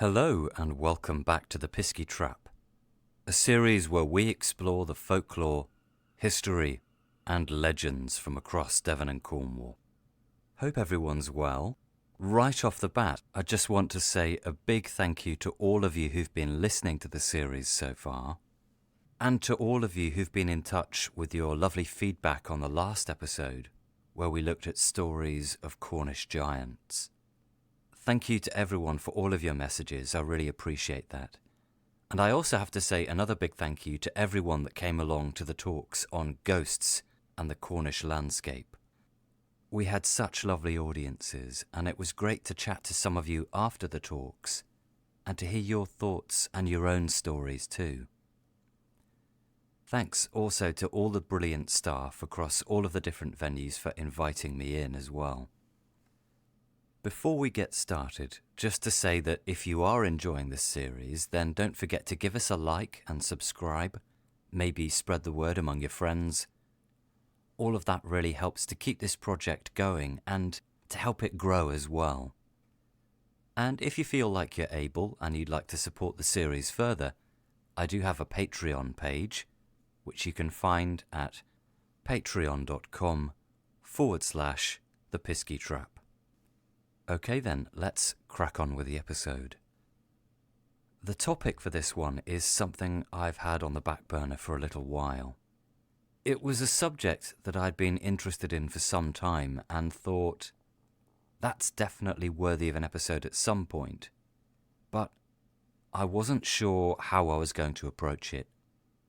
Hello and welcome back to The Pisky Trap, a series where we explore the folklore, history and legends from across Devon and Cornwall. Hope everyone's well. Right off the bat, I just want to say a big thank you to all of you who've been listening to the series so far, and to all of you who've been in touch with your lovely feedback on the last episode, where we looked at stories of Cornish giants. Thank you to everyone for all of your messages. I really appreciate that. And I also have to say another big thank you to everyone that came along to the talks on ghosts and the Cornish landscape. We had such lovely audiences, and it was great to chat to some of you after the talks and to hear your thoughts and your own stories too. Thanks also to all the brilliant staff across all of the different venues for inviting me in as well. Before we get started, just to say that if you are enjoying this series, then don't forget to give us a like and subscribe, maybe spread the word among your friends. All of that really helps to keep this project going and to help it grow as well. And if you feel like you're able and you'd like to support the series further, I do have a Patreon page, which you can find at patreon.com/thepiskytrap. Okay then, let's crack on with the episode. The topic for this one is something I've had on the back burner for a little while. It was a subject that I'd been interested in for some time and thought, that's definitely worthy of an episode at some point, but I wasn't sure how I was going to approach it,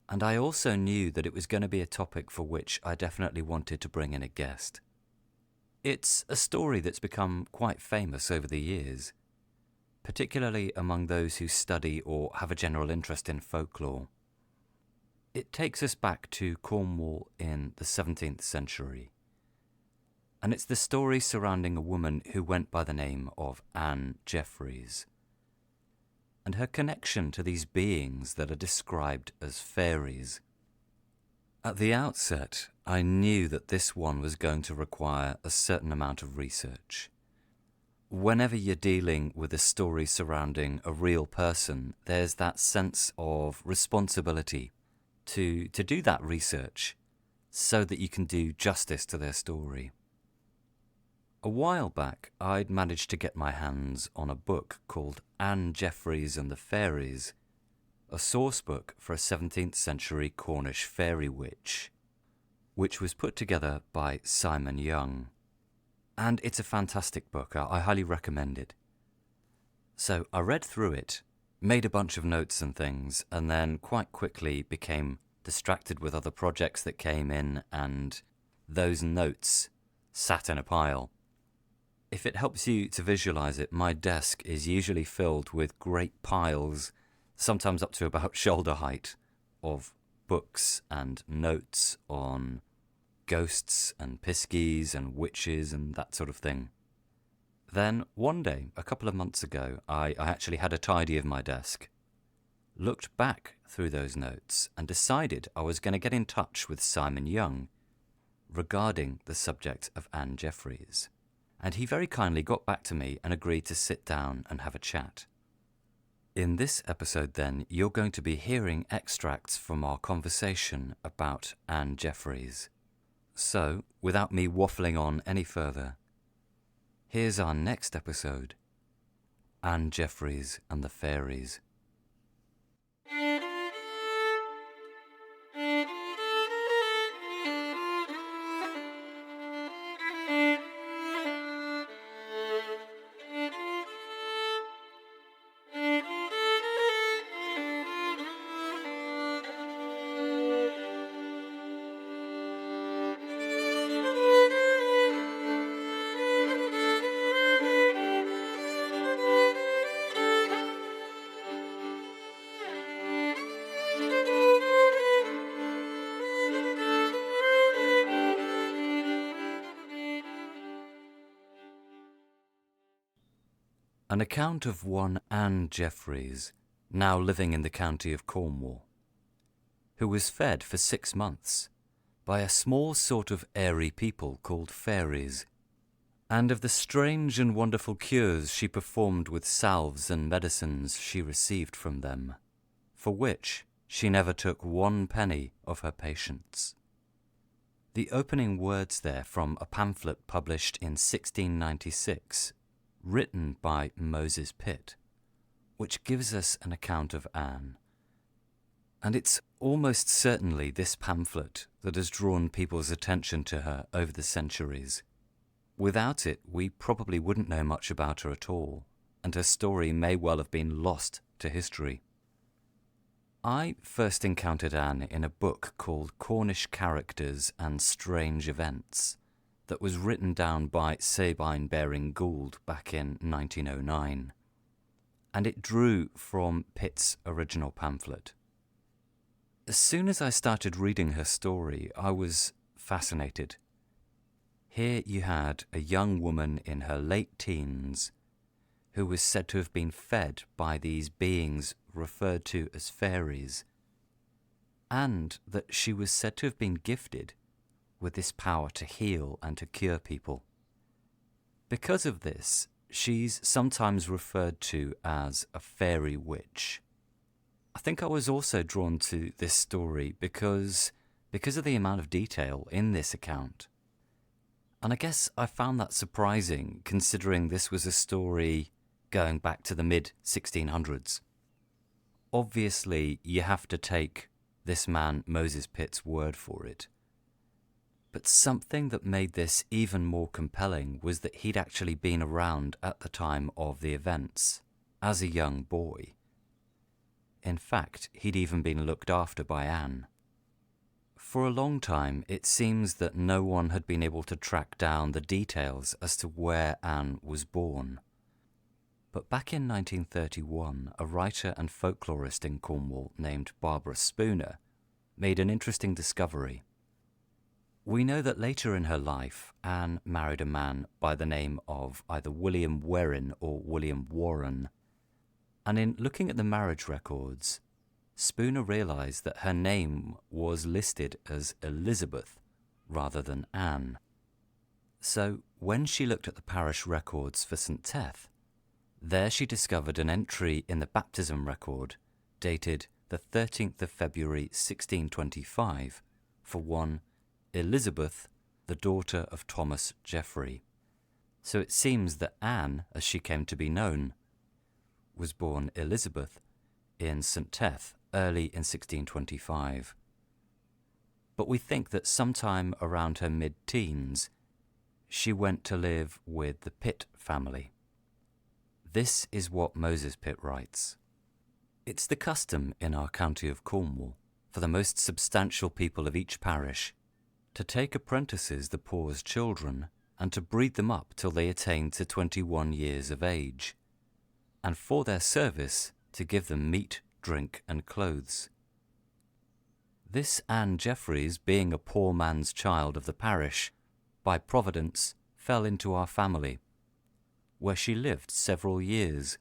and I also knew that it was going to be a topic for which I definitely wanted to bring in a guest. It's a story that's become quite famous over the years, particularly among those who study or have a general interest in folklore. It takes us back to Cornwall in the 17th century, and it's the story surrounding a woman who went by the name of Ann Jefferies, and her connection to these beings that are described as fairies. At the outset, I knew that this one was going to require a certain amount of research. Whenever you're dealing with a story surrounding a real person, there's that sense of responsibility to do that research so that you can do justice to their story. A while back, I'd managed to get my hands on a book called Ann Jefferies and the Fairies, a source book for a 17th century Cornish fairy witch, which was put together by Simon Young. And it's a fantastic book. I highly recommend it. So I read through it, made a bunch of notes and things, and then quite quickly became distracted with other projects that came in, and those notes sat in a pile. If it helps you to visualize it, my desk is usually filled with great piles, sometimes up to about shoulder height, of books and notes on ghosts and piskies and witches and that sort of thing. Then one day, a couple of months ago, I actually had a tidy of my desk, looked back through those notes and decided I was going to get in touch with Simon Young regarding the subject of Ann Jefferies. And he very kindly got back to me and agreed to sit down and have a chat. In this episode then, you're going to be hearing extracts from our conversation about Ann Jefferies. So, without me waffling on any further, here's our next episode, Ann Jefferies and the Fairies. An account of one Ann Jefferies, now living in the county of Cornwall, who was fed for 6 months by a small sort of airy people called fairies, and of the strange and wonderful cures she performed with salves and medicines she received from them, for which she never took 1 penny of her patients. The opening words there from a pamphlet published in 1696, written by Moses Pitt, which gives us an account of Anne. And it's almost certainly this pamphlet that has drawn people's attention to her over the centuries. Without it, we probably wouldn't know much about her at all, and her story may well have been lost to history. I first encountered Anne in a book called Cornish Characters and Strange Events that was written down by Sabine Baring-Gould back in 1909, and it drew from Pitt's original pamphlet. As soon as I started reading her story, I was fascinated. Here you had a young woman in her late teens who was said to have been fed by these beings referred to as fairies, and that she was said to have been gifted with this power to heal and to cure people. Because of this, she's sometimes referred to as a fairy witch. I think I was also drawn to this story because of the amount of detail in this account. And I guess I found that surprising, considering this was a story going back to the mid-1600s. Obviously, you have to take this man Moses Pitt's word for it. But something that made this even more compelling was that he'd actually been around at the time of the events, as a young boy. In fact, he'd even been looked after by Anne. For a long time, it seems that no one had been able to track down the details as to where Anne was born. But back in 1931, a writer and folklorist in Cornwall named Barbara Spooner made an interesting discovery. We know that later in her life, Anne married a man by the name of either William Werin or William Warren. And in looking at the marriage records, Spooner realised that her name was listed as Elizabeth rather than Anne. So when she looked at the parish records for St. Teth, there she discovered an entry in the baptism record dated the 13th of February 1625 for one Elizabeth, the daughter of Thomas Jefferies. So it seems that Anne, as she came to be known, was born Elizabeth in St. Teth early in 1625. But we think that sometime around her mid-teens, she went to live with the Pitt family. This is what Moses Pitt writes. It's the custom in our county of Cornwall for the most substantial people of each parish to take apprentices the poor's children and to breed them up till they attain to 21 years of age, and for their service to give them meat, drink, and clothes. This Ann Jefferies, being a poor man's child of the parish, by providence fell into our family, where she lived several years.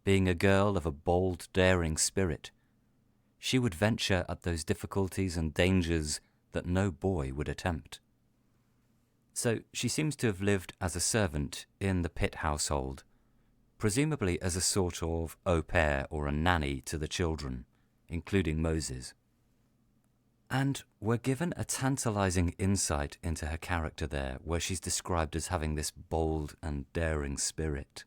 Being a girl of a bold, daring spirit, she would venture at those difficulties and dangers that no boy would attempt. So she seems to have lived as a servant in the Pitt household, presumably as a sort of au pair or a nanny to the children, including Moses. And we're given a tantalizing insight into her character there, where she's described as having this bold and daring spirit.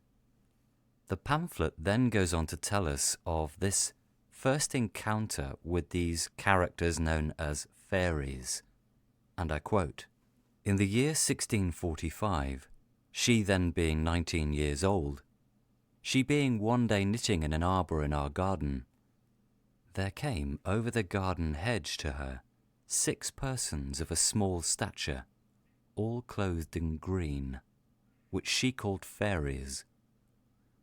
The pamphlet then goes on to tell us of this first encounter with these characters known as fairies. And I quote, "In the year 1645, she then being 19 years old, she being one day knitting in an arbour in our garden, there came over the garden hedge to her 6 persons of a small stature, all clothed in green, which she called fairies,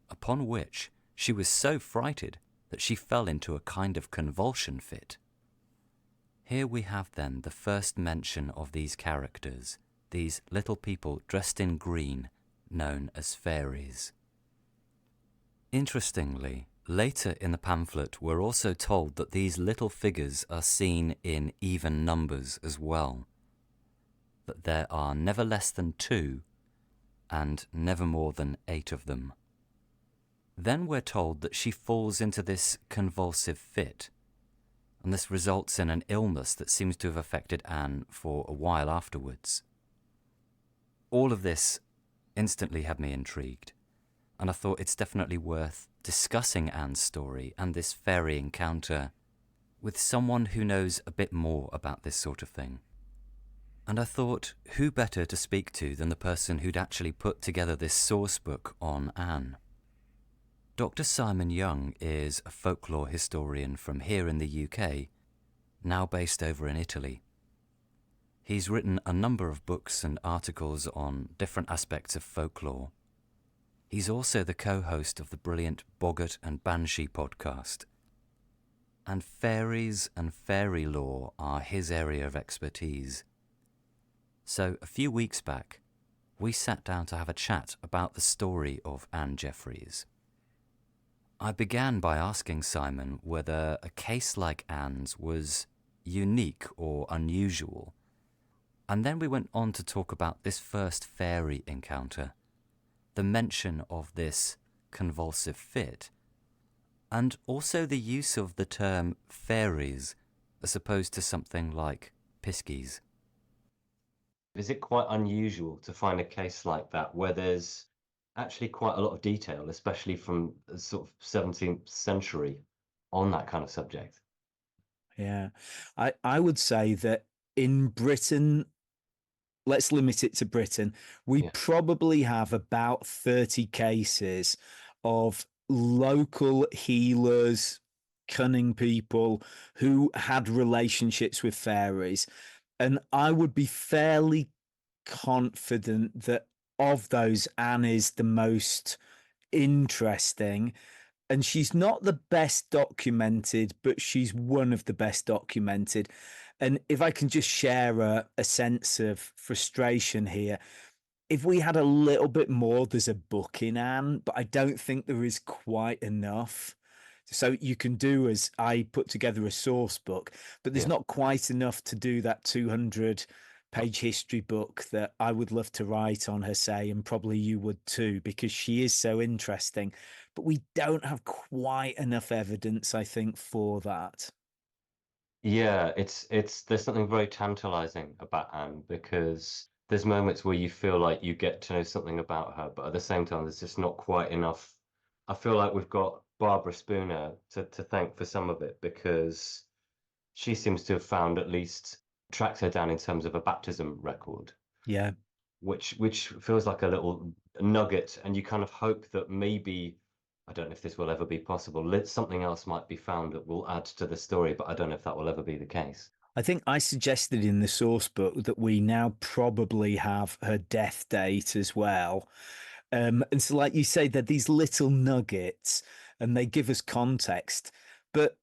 upon which she was so frighted that she fell into a kind of convulsion fit." Here we have then the first mention of these characters, these little people dressed in green, known as fairies. Interestingly, later in the pamphlet we're also told that these little figures are seen in even numbers as well, that there are never less than 2, and never more than 8 of them. Then we're told that she falls into this convulsive fit, and this results in an illness that seems to have affected Anne for a while afterwards. All of this instantly had me intrigued, and I thought it's definitely worth discussing Anne's story and this fairy encounter with someone who knows a bit more about this sort of thing. And I thought, who better to speak to than the person who'd actually put together this source book on Anne? Dr. Simon Young is a folklore historian from here in the UK, now based over in Italy. He's written a number of books and articles on different aspects of folklore. He's also the co-host of the brilliant Boggart and Banshee podcast. And fairies and fairy lore are his area of expertise. So a few weeks back, we sat down to have a chat about the story of Ann Jefferies. I began by asking Simon whether a case like Anne's was unique or unusual, and then we went on to talk about this first fairy encounter, the mention of this convulsive fit, and also the use of the term fairies as opposed to something like piskies. Is it quite unusual to find a case like that where there's actually quite a lot of detail, especially from the sort of 17th century, on that kind of subject? Yeah, I would say that in Britain, let's limit it to Britain, we Yeah. probably have about 30 cases of local healers, cunning people who had relationships with fairies. And I would be fairly confident that of those, Anne is the most interesting. And she's not the best documented, but she's one of the best documented. And if I can just share a sense of frustration here, if we had a little bit more, there's a book in Anne, but I don't think there is quite enough. So you can do as I put together a source book, but there's Yeah. not quite enough to do that 200-page history book that I would love to write on her, say, and probably you would too, because she is so interesting. But we don't have quite enough evidence, I think, for that. Yeah, it's there's something very tantalizing about Anne because there's moments where you feel like you get to know something about her, but at the same time, there's just not quite enough. I feel like we've got Barbara Spooner to thank for some of it because she seems to have found at least tracked her down in terms of a baptism record, Yeah. which feels like a little nugget, and you kind of hope that maybe, I don't know if this will ever be possible, something else might be found that will add to the story, but I don't know if that will ever be the case. I think I suggested in the source book that we now probably have her death date as well. And so, like you say, they're these little nuggets and they give us context. But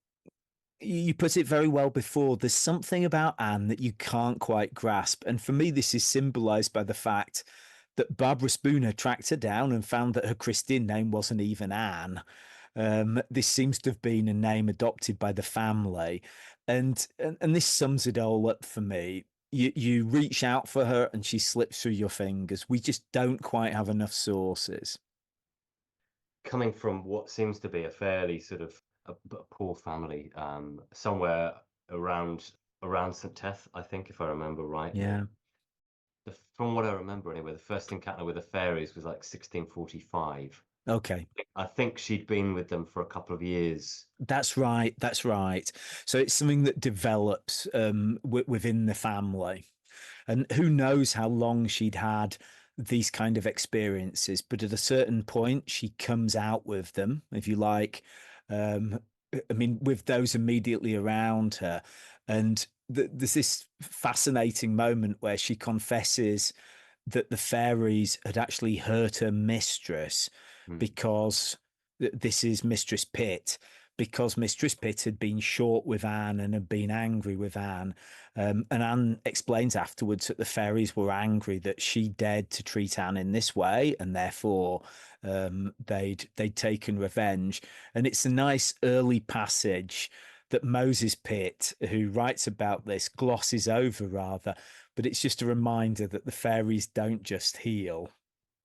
you put it very well before. There's something about Anne that you can't quite grasp. And for me, this is symbolized by the fact that Barbara Spooner tracked her down and found that her Christian name wasn't even Anne. This seems to have been a name adopted by the family. And this sums it all up for me. You reach out for her and she slips through your fingers. We just don't quite have enough sources. Coming from what seems to be a fairly sort of a poor family, somewhere around St. Teth, I think, if I remember rightly. Yeah. From what I remember anyway, the first encounter with the fairies was like 1645. Okay. I think she'd been with them for a couple of years. That's right. That's right. So it's something that develops within the family. And who knows how long she'd had these kind of experiences, but at a certain point, she comes out with them, if you like. Um, I mean, with those immediately around her. And there's this fascinating moment where she confesses that the fairies had actually hurt her mistress Hmm. because this is Mistress Pitt, because Mistress Pitt had been short with Anne and had been angry with Anne. And Anne explains afterwards that the fairies were angry that she dared to treat Anne in this way, and therefore they'd taken revenge. And it's a nice early passage that Moses Pitt, who writes about this, glosses over rather, but it's just a reminder that the fairies don't just heal.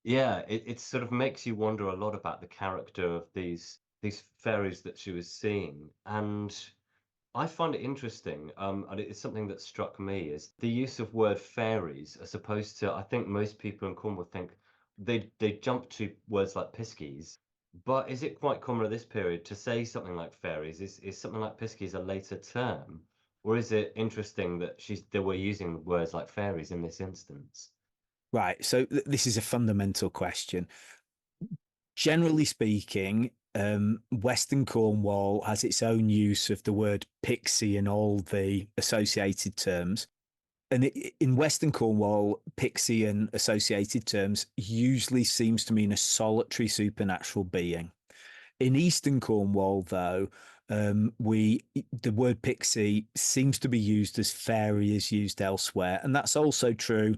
Yeah, it sort of makes you wonder a lot about the character of these fairies that she was seeing. And I find it interesting, and it's something that struck me is the use of word fairies as opposed to, I think most people in Cornwall think they jump to words like piskies, but is it quite common at this period to say something like fairies? Is something like piskies a later term? Or is it interesting that they were using words like fairies in this instance? Right. So this is a fundamental question. Generally speaking, Western Cornwall has its own use of the word pixie and all the associated terms. And in Western Cornwall, pixie and associated terms usually seems to mean a solitary supernatural being. In Eastern Cornwall, though, the word pixie seems to be used as fairy is used elsewhere, and that's also true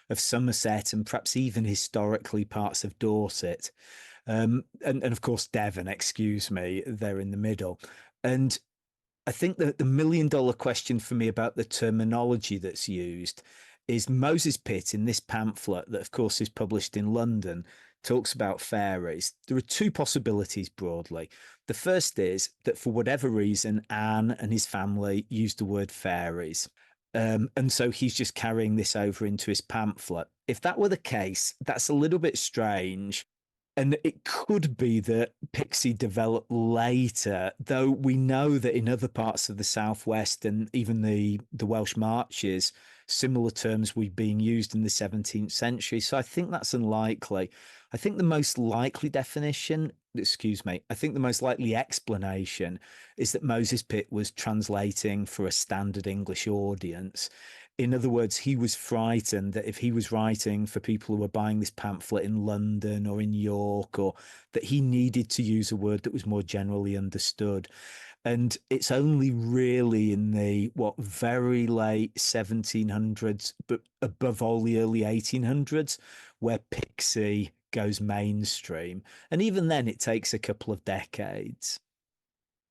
of Somerset and perhaps even historically parts of Dorset, and of course Devon. Excuse me, they're in the middle, and I think that the $1 million question for me about the terminology that's used is Moses Pitt in this pamphlet that, of course, is published in London, talks about fairies. There are two possibilities broadly. The first is that for whatever reason, Anne and his family used the word fairies. And so he's just carrying this over into his pamphlet. If that were the case, that's a little bit strange, and it could be that Pixie developed later, though we know that in other parts of the Southwest and even the Welsh Marches, similar terms were being used in the 17th century. So I think that's unlikely. I think the most likely definition, excuse me, I think the most likely explanation is that Moses Pitt was translating for a standard English audience. In other words, he was frightened that if he was writing for people who were buying this pamphlet in London or in York, or that he needed to use a word that was more generally understood. And it's only really in the very late 1700s, but above all the early 1800s, where Pixie goes mainstream. And even then, it takes a couple of decades.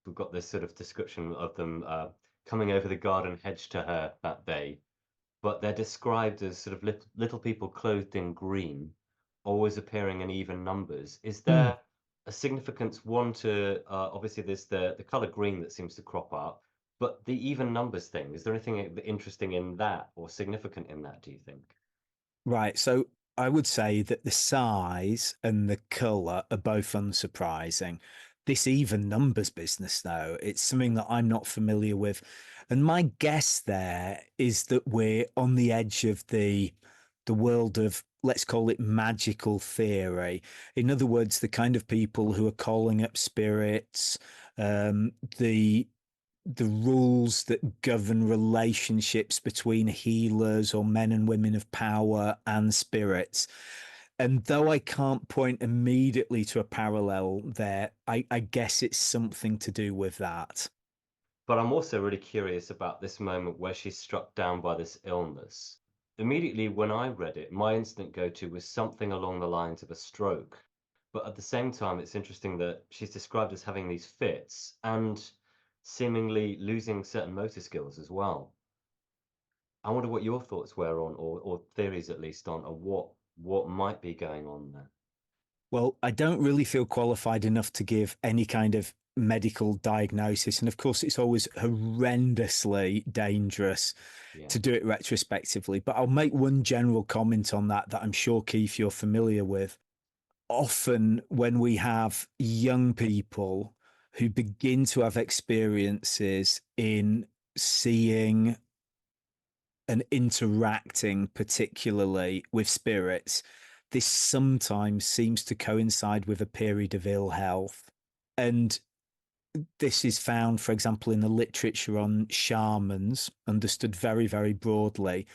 We've got this sort of description of them coming over the garden hedge to her that day, but they're described as sort of little people clothed in green, always appearing in even numbers. Is Mm. there a significance, one, to obviously there's the color green that seems to crop up, but the even numbers thing, is there anything interesting in that or significant in that, do you think? Right. So I would say that the size and the colour are both unsurprising. This even numbers business, though, it's something that I'm not familiar with. And my guess there is that we're on the edge of the world of, let's call it, magical theory. In other words, the kind of people who are calling up spirits, the rules that govern relationships between healers or men and women of power and spirits. And though I can't point immediately to a parallel there, I guess it's something to do with that. But I'm also really curious about this moment where she's struck down by this illness. Immediately when I read it, my instant go-to was something along the lines of a stroke. But at the same time, it's interesting that she's described as having these fits and seemingly losing certain motor skills as well. I wonder what your thoughts were on, or theories at least on what might be going on there. Well, I don't really feel qualified enough to give any kind of medical diagnosis. And of course, it's always horrendously dangerous Yeah. to do it retrospectively. But I'll make one general comment on that I'm sure, Keith, you're familiar with. Often, when we have young people who begin to have experiences in seeing and interacting, particularly with spirits, this sometimes seems to coincide with a period of ill health. And this is found, for example, in the literature on shamans, understood very, very broadly,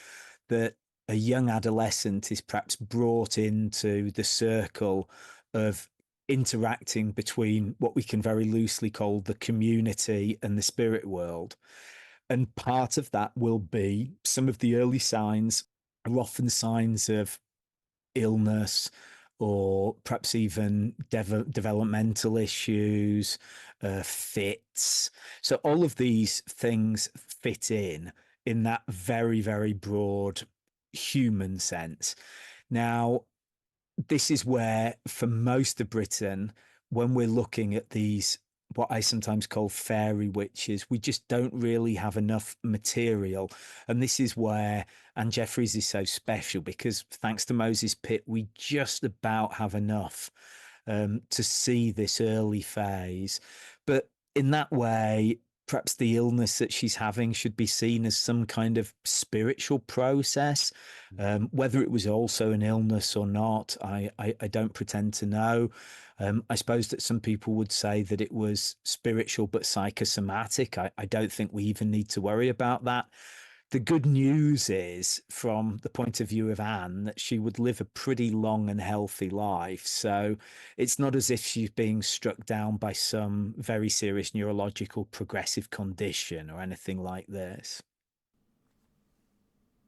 that a young adolescent is perhaps brought into the circle of interacting between what we can very loosely call the community and the spirit world. And part of that will be some of the early signs are often signs of illness or perhaps even developmental issues, fits. So all of these things fit in that very, very broad human sense. Now, this is where, for most of Britain, when we're looking at these, what I sometimes call fairy witches, we just don't really have enough material. And this is where Ann Jefferies is so special, because thanks to Moses Pitt, we just about have enough to see this early phase. But in that way, perhaps the illness that she's having should be seen as some kind of spiritual process. Whether it was also an illness or not, I don't pretend to know. I suppose that some people would say that it was spiritual but psychosomatic. I don't think we even need to worry about that. The good news is, from the point of view of Anne, that she would live a pretty long and healthy life. So it's not as if she's being struck down by some very serious neurological progressive condition or anything like this.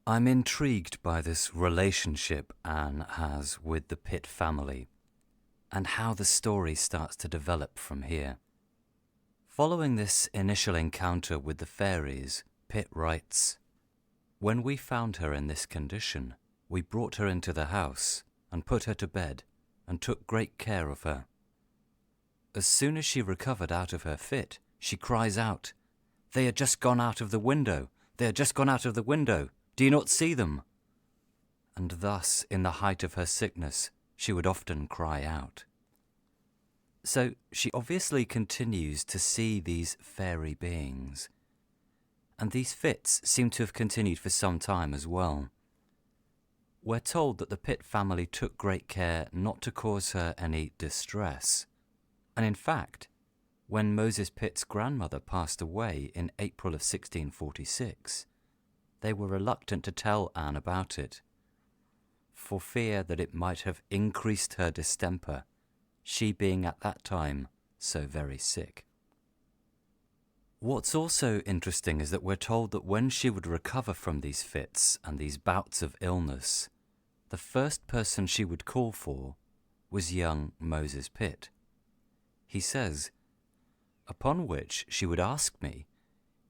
I'm intrigued by this relationship Anne has with the Pitt family and how the story starts to develop from here. Following this initial encounter with the fairies, Pitt writes, "When we found her in this condition, we brought her into the house and put her to bed and took great care of her. As soon as she recovered out of her fit, she cries out, 'They are just gone out of the window! They are just gone out of the window! Do you not see them?' And thus, in the height of her sickness, she would often cry out." So she obviously continues to see these fairy beings. And these fits seem to have continued for some time as well. We're told that the Pitt family took great care not to cause her any distress. And in fact, when Moses Pitt's grandmother passed away in April of 1646, they were reluctant to tell Anne about it, for fear that it might have increased her distemper, she being at that time so very sick. What's also interesting is that we're told that when she would recover from these fits and these bouts of illness, the first person she would call for was young Moses Pitt. He says, "Upon which she would ask me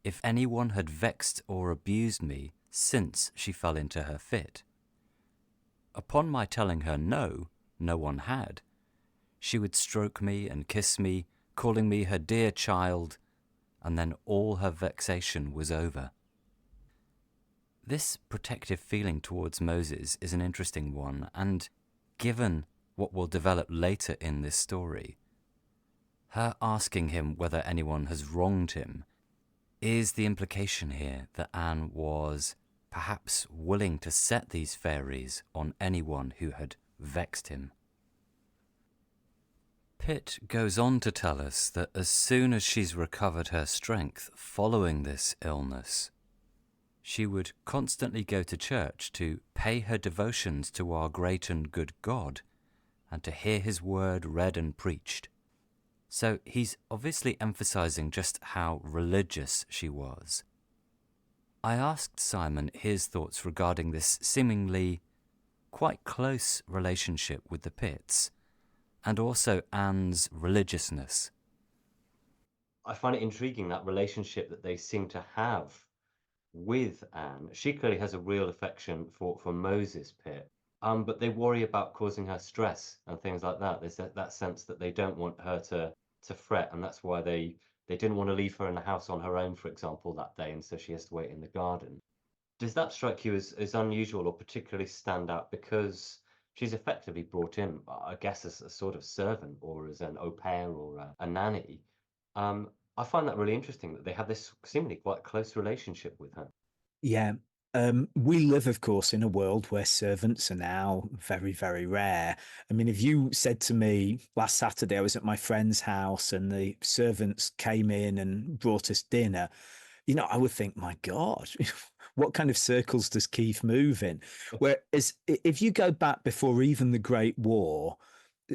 if anyone had vexed or abused me since she fell into her fit. Upon my telling her no, no one had, she would stroke me and kiss me, calling me her dear child, and then all her vexation was over." This protective feeling towards Moses is an interesting one, and given what will develop later in this story, her asking him whether anyone has wronged him is the implication here that Anne was perhaps willing to set these fairies on anyone who had vexed him. Pitt goes on to tell us that as soon as she's recovered her strength following this illness, she would constantly go to church to pay her devotions to our great and good God and to hear his word read and preached. So he's obviously emphasizing just how religious she was. I asked Simon his thoughts regarding this seemingly quite close relationship with the Pitts, and also Anne's religiousness. I find it intriguing, that relationship that they seem to have with Anne. She clearly has a real affection for Moses Pitt, but they worry about causing her stress and things like that. There's that sense that they don't want her to fret, and that's why they didn't want to leave her in the house on her own, for example, that day, and so she has to wait in the garden. Does that strike you as unusual or particularly stand out because she's effectively brought in, I guess, as a sort of servant or as an au pair or a nanny? I find that really interesting that they have this seemingly quite close relationship with her. Yeah. We live, of course, in a world where servants are now very, very rare. I mean, if you said to me last Saturday, I was at my friend's house and the servants came in and brought us dinner, I would think, my God, what kind of circles does Keith move in? Whereas if you go back before even the Great War,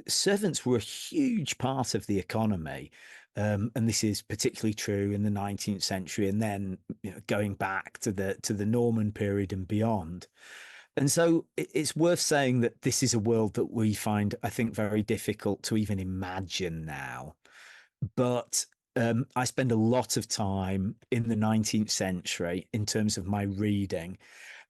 servants were a huge part of the economy. And this is particularly true in the 19th century, and then going back to the Norman period and beyond. And so it's worth saying that this is a world that we find, I think, very difficult to even imagine now. But I spend a lot of time in the 19th century in terms of my reading,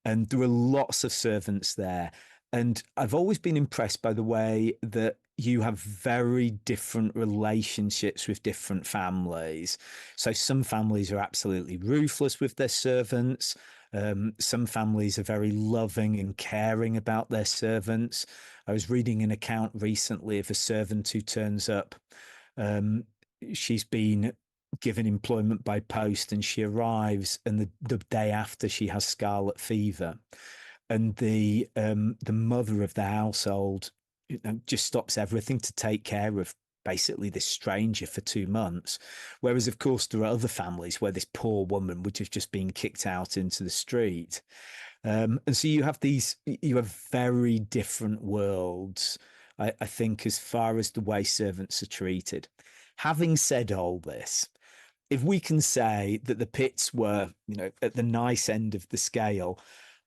and there were lots of servants there. And I've always been impressed by the way that you have very different relationships with different families. So some families are absolutely ruthless with their servants. Some families are very loving and caring about their servants. I was reading an account recently of a servant who turns up. Um, she's been given employment by post, and she arrives, and the day after she has scarlet fever, and the mother of the household, just stops everything to take care of basically this stranger for 2 months. Whereas, of course, there are other families where this poor woman would have just been kicked out into the street. And so you have very different worlds, I think, as far as the way servants are treated. Having said all this, if we can say that the Pitts were, at the nice end of the scale,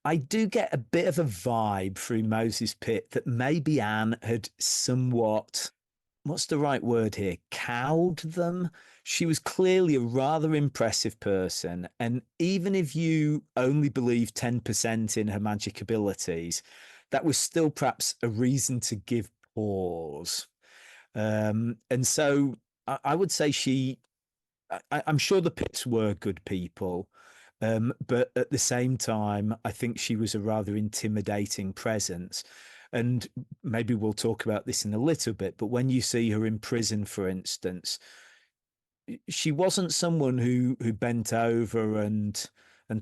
I do get a bit of a vibe through Moses Pitt that maybe Anne had somewhat, what's the right word here, cowed them. She was clearly a rather impressive person. And even if you only believe 10% in her magic abilities, that was still perhaps a reason to give pause. And so I would say I'm sure the Pitts were good people. But at the same time, I think she was a rather intimidating presence. And maybe we'll talk about this in a little bit, but when you see her in prison, for instance, she wasn't someone who bent over and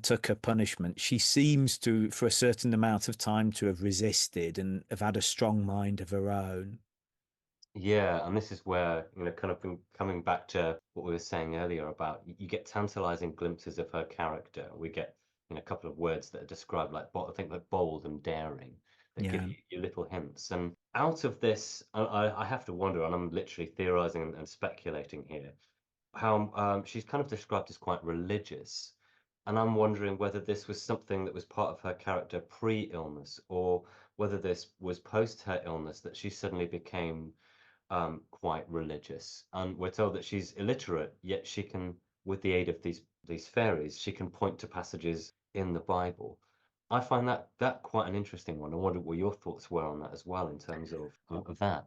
took her punishment. She seems to, for a certain amount of time, to have resisted and have had a strong mind of her own. Yeah, and this is where, kind of coming back to what we were saying earlier about you get tantalizing glimpses of her character. We get, a couple of words that are described like, I think like bold and daring that give Yeah. you little hints. And out of this, I have to wonder, and I'm literally theorizing and speculating here, how she's kind of described as quite religious. And I'm wondering whether this was something that was part of her character pre-illness or whether this was post her illness that she suddenly became quite religious. And we're told that she's illiterate, yet she can, with the aid of these fairies, she can point to passages in the Bible. I find that quite an interesting one. I wonder what your thoughts were on that as well, in terms of that.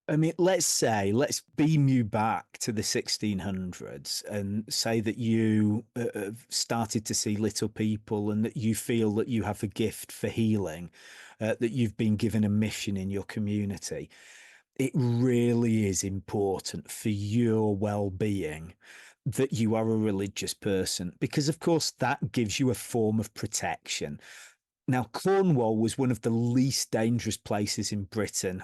I mean, let's beam you back to the 1600s and say that you have started to see little people and that you feel that you have a gift for healing, that you've been given a mission in your community. It really is important for your well-being that you are a religious person, because, of course, that gives you a form of protection. Now, Cornwall was one of the least dangerous places in Britain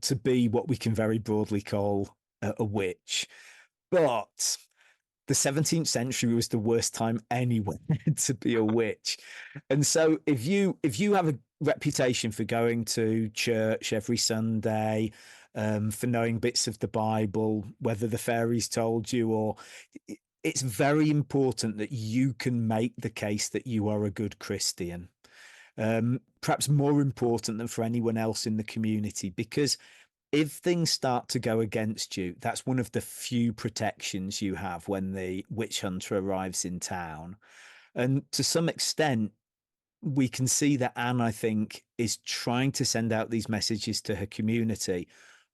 to be what we can very broadly call a witch. But the 17th century was the worst time anywhere to be a witch. And so if you have a reputation for going to church every Sunday, for knowing bits of the Bible, whether the fairies told you, or it's very important that you can make the case that you are a good Christian. Perhaps more important than for anyone else in the community, because if things start to go against you, that's one of the few protections you have when the witch hunter arrives in town. And to some extent, we can see that Anne, I think, is trying to send out these messages to her community.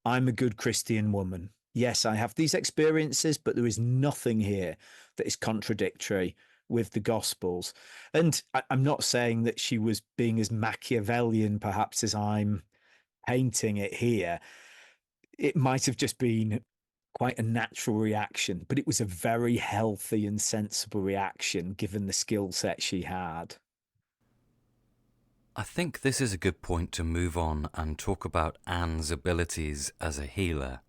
I'm a good Christian woman. Yes, I have these experiences, but there is nothing here that is contradictory with the Gospels. And I'm not saying that she was being as Machiavellian, perhaps, as I'm painting it here. It might have just been quite a natural reaction, but it was a very healthy and sensible reaction given the skill set she had. I think this is a good point to move on and talk about Anne's abilities as a healer.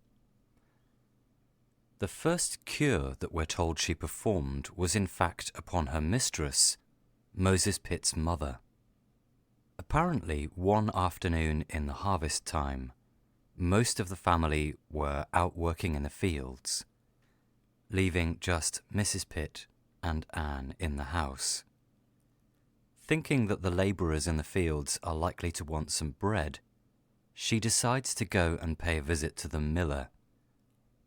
The first cure that we're told she performed was in fact upon her mistress, Moses Pitt's mother. Apparently, one afternoon in the harvest time, most of the family were out working in the fields, leaving just Mrs. Pitt and Anne in the house. Thinking that the labourers in the fields are likely to want some bread, she decides to go and pay a visit to the miller.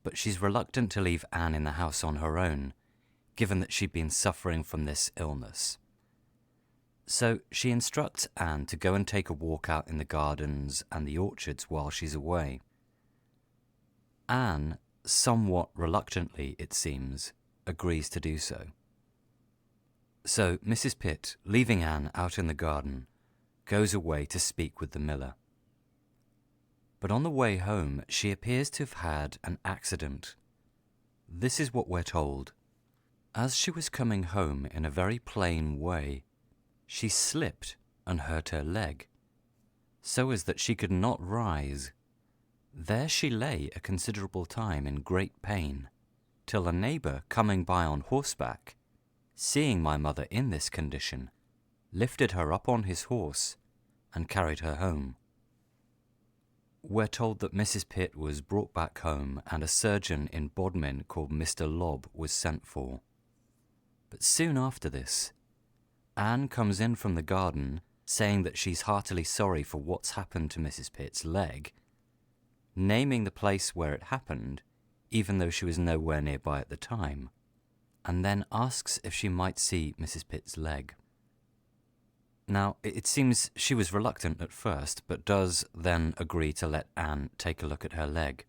But she's reluctant to leave Anne in the house on her own, given that she'd been suffering from this illness. So she instructs Anne to go and take a walk out in the gardens and the orchards while she's away. Anne, somewhat reluctantly it seems, agrees to do so. So Mrs. Pitt, leaving Anne out in the garden, goes away to speak with the miller. But on the way home, she appears to have had an accident. This is what we're told. As she was coming home in a very plain way, she slipped and hurt her leg, so as that she could not rise. There she lay a considerable time in great pain, till a neighbour coming by on horseback, seeing my mother in this condition, lifted her up on his horse and carried her home. We're told that Mrs. Pitt was brought back home and a surgeon in Bodmin called Mr. Lobb was sent for. But soon after this, Anne comes in from the garden saying that she's heartily sorry for what's happened to Mrs. Pitt's leg, naming the place where it happened, even though she was nowhere nearby at the time, and then asks if she might see Mrs. Pitt's leg. Now, it seems she was reluctant at first, but does then agree to let Anne take a look at her leg.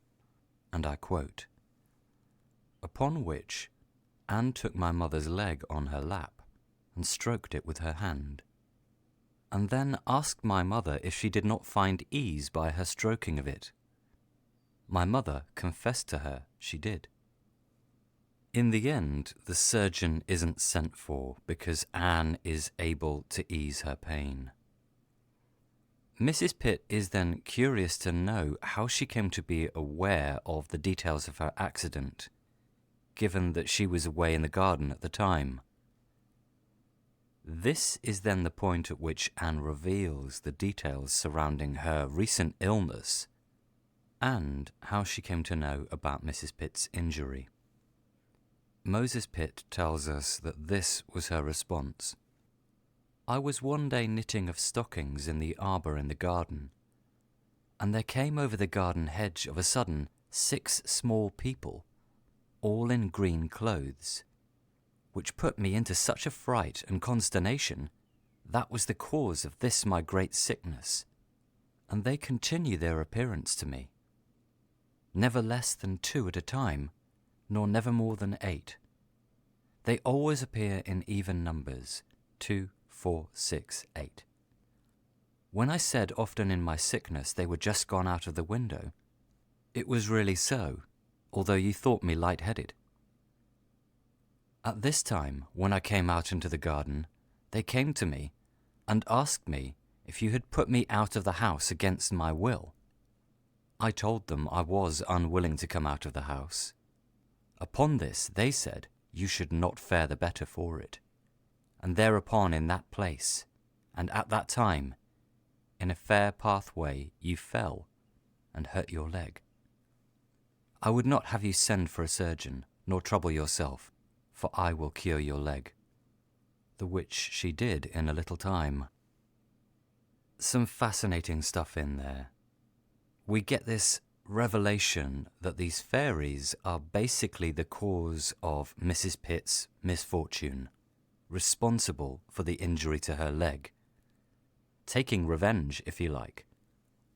And I quote, "Upon which Anne took my mother's leg on her lap and stroked it with her hand, and then asked my mother if she did not find ease by her stroking of it. My mother confessed to her she did. In the end, the surgeon isn't sent for because Anne is able to ease her pain. Mrs. Pitt is then curious to know how she came to be aware of the details of her accident, given that she was away in the garden at the time. This is then the point at which Anne reveals the details surrounding her recent illness and how she came to know about Mrs. Pitt's injury. Moses Pitt tells us that this was her response. "I was one day knitting of stockings in the arbour in the garden, and there came over the garden hedge of a sudden 6 small people, all in green clothes, which put me into such a fright and consternation, that was the cause of this my great sickness, and they continue their appearance to me, never less than 2 at a time, nor never more than 8. They always appear in even numbers, 2, 4, 6, 8. When I said often in my sickness they were just gone out of the window, it was really so, although you thought me light-headed. At this time, when I came out into the garden, they came to me and asked me if you had put me out of the house against my will. I told them I was unwilling to come out of the house. Upon this they said you should not fare the better for it, and thereupon in that place, and at that time, in a fair pathway you fell and hurt your leg. I would not have you send for a surgeon, nor trouble yourself, for I will cure your leg," the which she did in a little time. Some fascinating stuff in there. We get this revelation that these fairies are basically the cause of Mrs. Pitt's misfortune, responsible for the injury to her leg, taking revenge, if you like,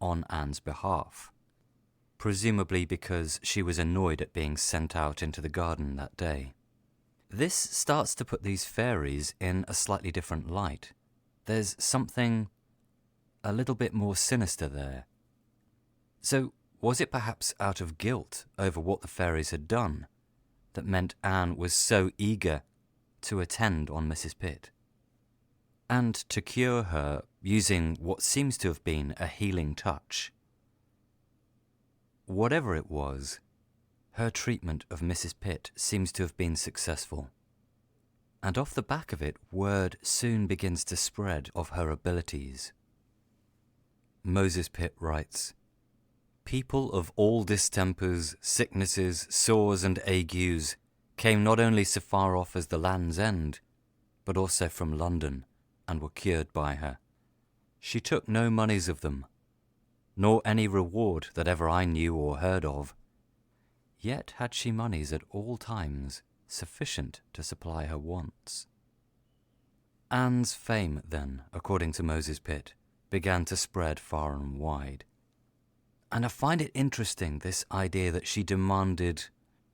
on Anne's behalf, presumably because she was annoyed at being sent out into the garden that day. This starts to put these fairies in a slightly different light. There's something a little bit more sinister there. So, was it perhaps out of guilt over what the fairies had done that meant Anne was so eager to attend on Mrs. Pitt, and to cure her using what seems to have been a healing touch? Whatever it was, her treatment of Mrs. Pitt seems to have been successful, and off the back of it, word soon begins to spread of her abilities. Moses Pitt writes, "People of all distempers, sicknesses, sores and agues came not only so far off as the Land's End, but also from London, and were cured by her. She took no moneys of them, nor any reward that ever I knew or heard of. Yet had she moneys at all times sufficient to supply her wants." Anne's fame then, according to Moses Pitt, began to spread far and wide. And I find it interesting, this idea that she demanded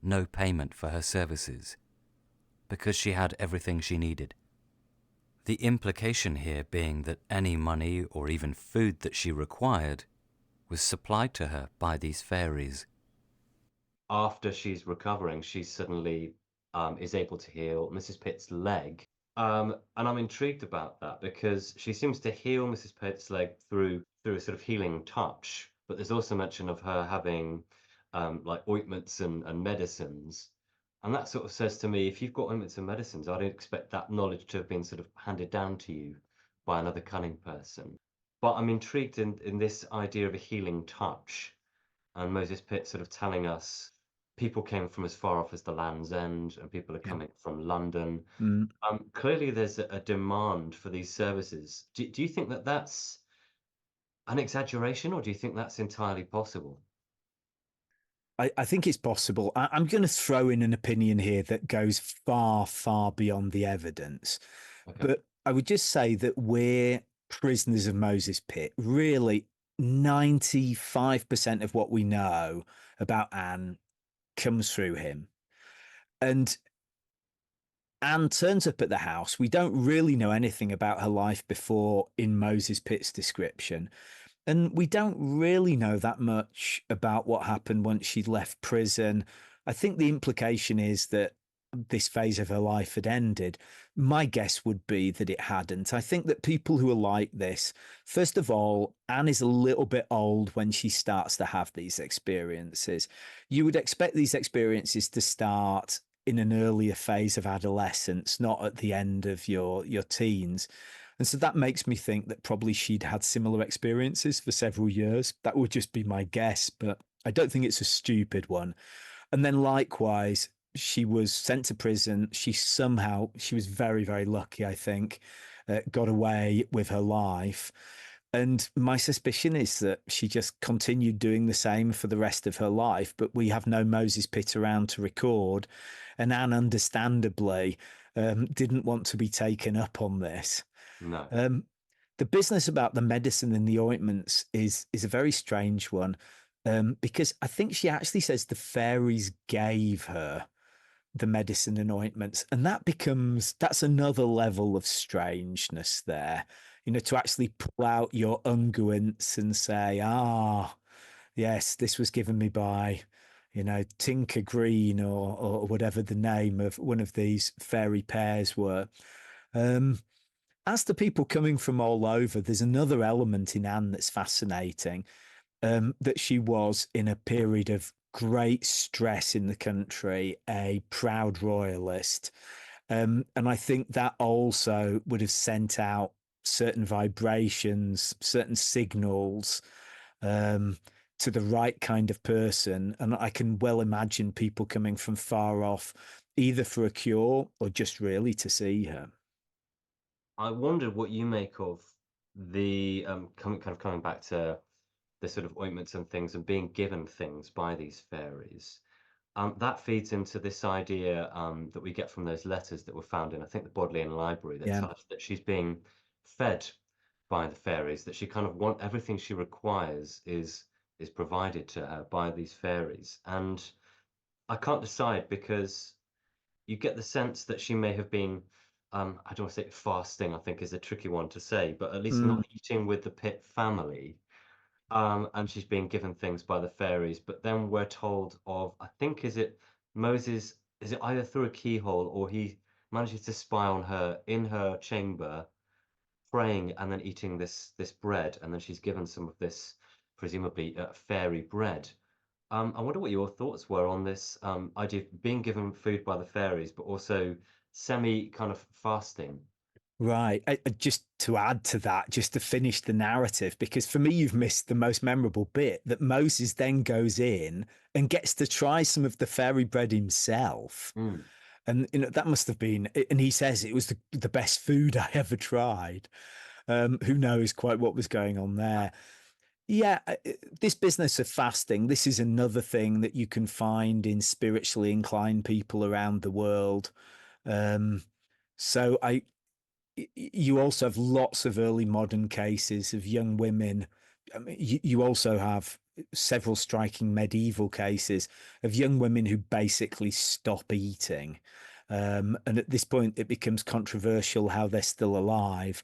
no payment for her services because she had everything she needed. The implication here being that any money or even food that she required was supplied to her by these fairies. After she's recovering, she suddenly is able to heal Mrs. Pitt's leg. And I'm intrigued about that because she seems to heal Mrs. Pitt's leg through a sort of healing touch. But there's also mention of her having like ointments and medicines. And that sort of says to me, if you've got ointments and medicines, I'd expect that knowledge to have been sort of handed down to you by another cunning person. But I'm intrigued in this idea of a healing touch and Moses Pitt sort of telling us people came from as far off as the Land's End and people are Yeah. coming from London. Mm. Clearly, there's a demand for these services. Do you think that that's an exaggeration, or do you think that's entirely possible? I think it's possible. I'm going to throw in an opinion here that goes far, far beyond the evidence. Okay. But I would just say that we're prisoners of Moses Pitt. Really, 95% of what we know about Anne comes through him. And Anne turns up at the house. We don't really know anything about her life before in Moses Pitt's description. And we don't really know that much about what happened once she'd left prison. I think the implication is that this phase of her life had ended. My guess would be that it hadn't. I think that people who are like this, first of all, Anne is a little bit old when she starts to have these experiences. You would expect these experiences to start in an earlier phase of adolescence, not at the end of your teens. And so that makes me think that probably she'd had similar experiences for several years. That would just be my guess, but I don't think it's a stupid one. And then likewise, she was sent to prison. She was very, very lucky, I think, got away with her life. And my suspicion is that she just continued doing the same for the rest of her life, but we have no Moses Pitt around to record. And Anne, understandably, didn't want to be taken up on this. No. Um, the business about the medicine and the ointments is a very strange one, because I think she actually says the fairies gave her the medicine and ointments, and that's another level of strangeness there. You know, to actually pull out your unguents and say, yes, this was given me by, Tinker Green or whatever the name of one of these fairy pairs were. Um, as to people coming from all over, there's another element in Anne that's fascinating, that she was in a period of great stress in the country, a proud royalist. And I think that also would have sent out certain vibrations, certain signals, um, to the right kind of person. And I can well imagine people coming from far off, either for a cure or just really to see her. I wondered what you make of the coming back to the sort of ointments and things and being given things by these fairies. That feeds into this idea that we get from those letters that were found in, I think, the Bodleian Library that Yeah. tell us that she's being fed by the fairies, that she kind of want everything she requires is provided to her by these fairies. And I can't decide because you get the sense that she may have been, I don't want to say fasting, I think is a tricky one to say, but at least Mm. not eating with the Pitt family. And she's being given things by the fairies, but then we're told of, I think, is it Moses, is it either through a keyhole or he manages to spy on her in her chamber, praying and then eating this bread, and then she's given some of this, presumably fairy bread. I wonder what your thoughts were on this idea of being given food by the fairies, but also semi kind of fasting. Right. Just to add to that, just to finish the narrative, because for me, you've missed the most memorable bit that Moses then goes in and gets to try some of the fairy bread himself. Mm. And that must have been, and he says it was the best food I ever tried. Who knows quite what was going on there? Yeah, this business of fasting, this is another thing that you can find in spiritually inclined people around the world. Um, so you also have lots of early modern cases of young women. I mean, you also have several striking medieval cases of young women who basically stop eating. And at this point, it becomes controversial how they're still alive.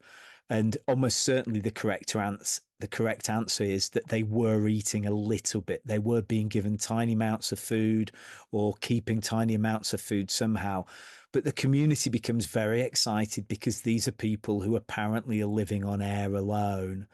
And almost certainly the correct answer is that they were eating a little bit. They were being given tiny amounts of food or keeping tiny amounts of food somehow. But the community becomes very excited because these are people who apparently are living on air alone.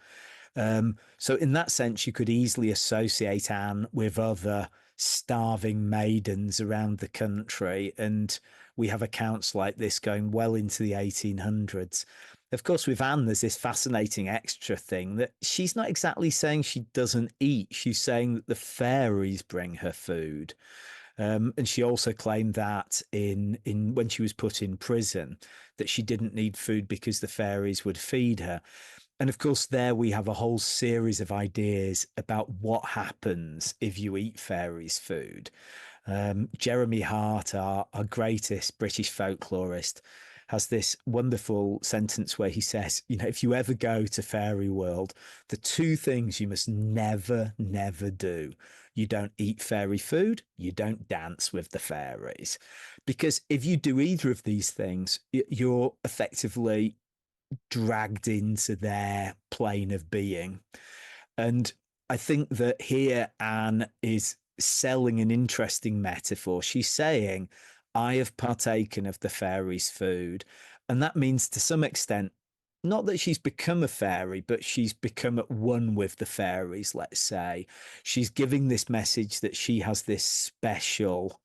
So in that sense, you could easily associate Anne with other starving maidens around the country. And we have accounts like this going well into the 1800s. Of course, with Anne, there's this fascinating extra thing that she's not exactly saying she doesn't eat. She's saying that the fairies bring her food. And she also claimed that in when she was put in prison, that she didn't need food because the fairies would feed her. And of course, there we have a whole series of ideas about what happens if you eat fairies' food. Jeremy Hart, our greatest British folklorist, has this wonderful sentence where he says, you know, if you ever go to Fairy World, the two things you must never, never do. You don't eat fairy food, you don't dance with the fairies. Because if you do either of these things, you're effectively dragged into their plane of being. And I think that here Anne is selling an interesting metaphor. She's saying, I have partaken of the fairies' food. And that means to some extent, not that she's become a fairy, but she's become at one with the fairies, let's say. She's giving this message that she has this special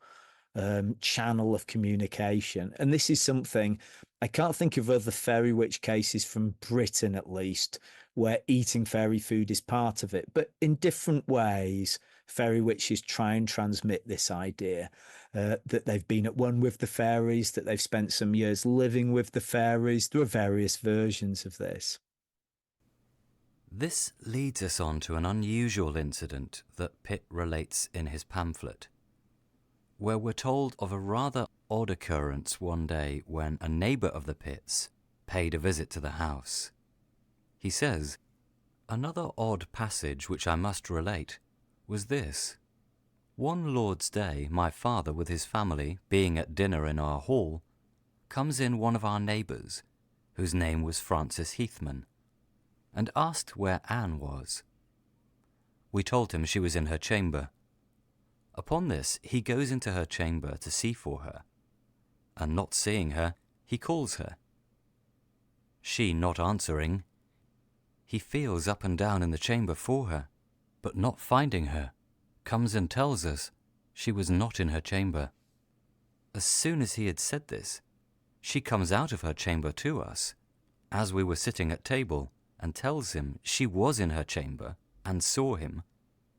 channel of communication. And this is something I can't think of other fairy witch cases from Britain, at least, where eating fairy food is part of it. But in different ways, fairy witches try and transmit this idea that they've been at one with the fairies, that they've spent some years living with the fairies. There are various versions of this. This leads us on to an unusual incident that Pitt relates in his pamphlet, where we're told of a rather odd occurrence one day when a neighbour of the Pitts paid a visit to the house. He says, another odd passage which I must relate was this. One Lord's Day, my father with his family, being at dinner in our hall, comes in one of our neighbours, whose name was Francis Heathman, and asked where Anne was. We told him she was in her chamber. Upon this, he goes into her chamber to see for her, and not seeing her, he calls her. She not answering, he feels up and down in the chamber for her, but not finding her, comes and tells us she was not in her chamber. As soon as he had said this, she comes out of her chamber to us, as we were sitting at table, and tells him she was in her chamber, and saw him,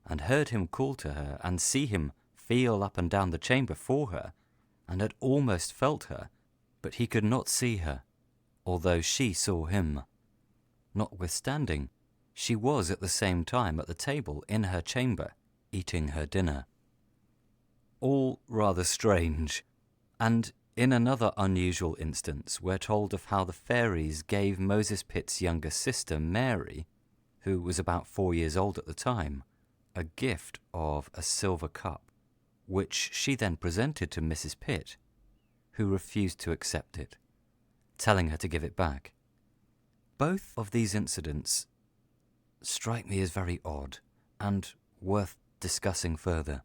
and heard him call to her, and see him feel up and down the chamber for her, and had almost felt her, but he could not see her, although she saw him. Notwithstanding, she was at the same time at the table in her chamber, eating her dinner. All rather strange, and in another unusual instance, we're told of how the fairies gave Moses Pitt's younger sister, Mary, who was about 4 years old at the time, a gift of a silver cup, which she then presented to Mrs. Pitt, who refused to accept it, telling her to give it back. Both of these incidents strike me as very odd and worth discussing further.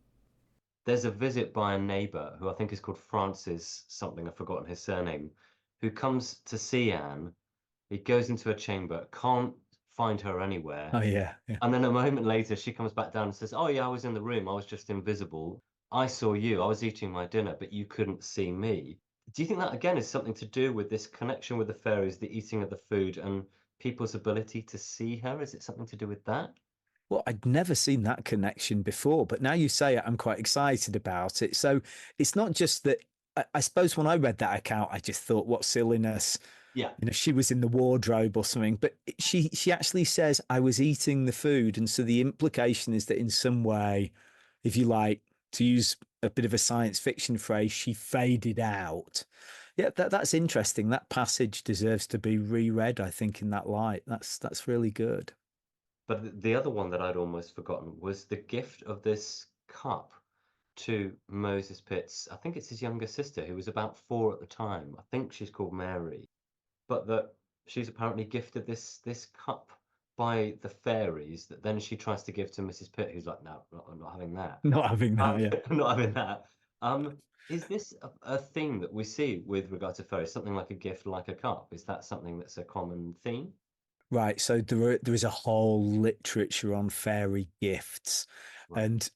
There's a visit by a neighbour who I think is called Francis something, I've forgotten his surname, who comes to see Anne. He goes into her chamber, can't find her anywhere. Oh, yeah. And then a moment later, she comes back down and says, oh, yeah, I was in the room. I was just invisible. I saw you. I was eating my dinner, but you couldn't see me. Do you think that, again, is something to do with this connection with the fairies, the eating of the food, and people's ability to see her? Is it something to do with that? Well, I'd never seen that connection before, but now you say it, I'm quite excited about it. So it's not just that. I suppose when I read that account, I just thought, what silliness. Yeah. You know, she was in the wardrobe or something, but she actually says, I was eating the food. And so the implication is that in some way, if you like, to use a bit of a science fiction phrase, she faded out. Yeah, that's interesting. That passage deserves to be reread, I think, in that light. That's really good. But the other one that I'd almost forgotten was the gift of this cup to Moses Pitt's, I think it's his younger sister, who was about 4 at the time. I think she's called Mary. But that she's apparently gifted this cup by the fairies that then she tries to give to Mrs. Pitt, who's like, no, I'm not having that. Not having that, yeah. I'm not having that. Is this a theme that we see with regard to fairies? Something like a gift, like a cup? Is that something that's a common theme? Right. So there is a whole literature on fairy gifts, Right. and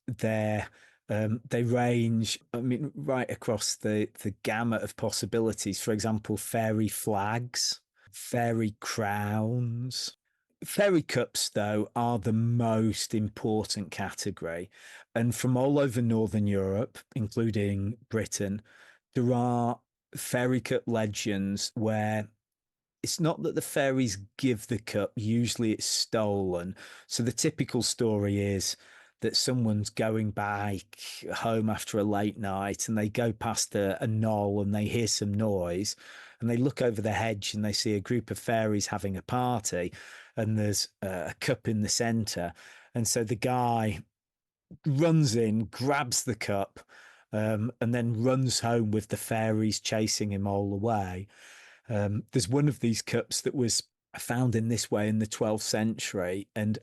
they range, I mean, right across the gamut of possibilities. For example, fairy flags, fairy crowns. Fairy cups, though, are the most important category. And from all over Northern Europe, including Britain, there are fairy cup legends where it's not that the fairies give the cup, usually it's stolen. So the typical story is that someone's going back home after a late night and they go past a knoll and they hear some noise and they look over the hedge and they see a group of fairies having a party and there's a cup in the center. And so the guy runs in, grabs the cup, and then runs home with the fairies chasing him all the way. There's one of these cups that was found in this way in the 12th century, and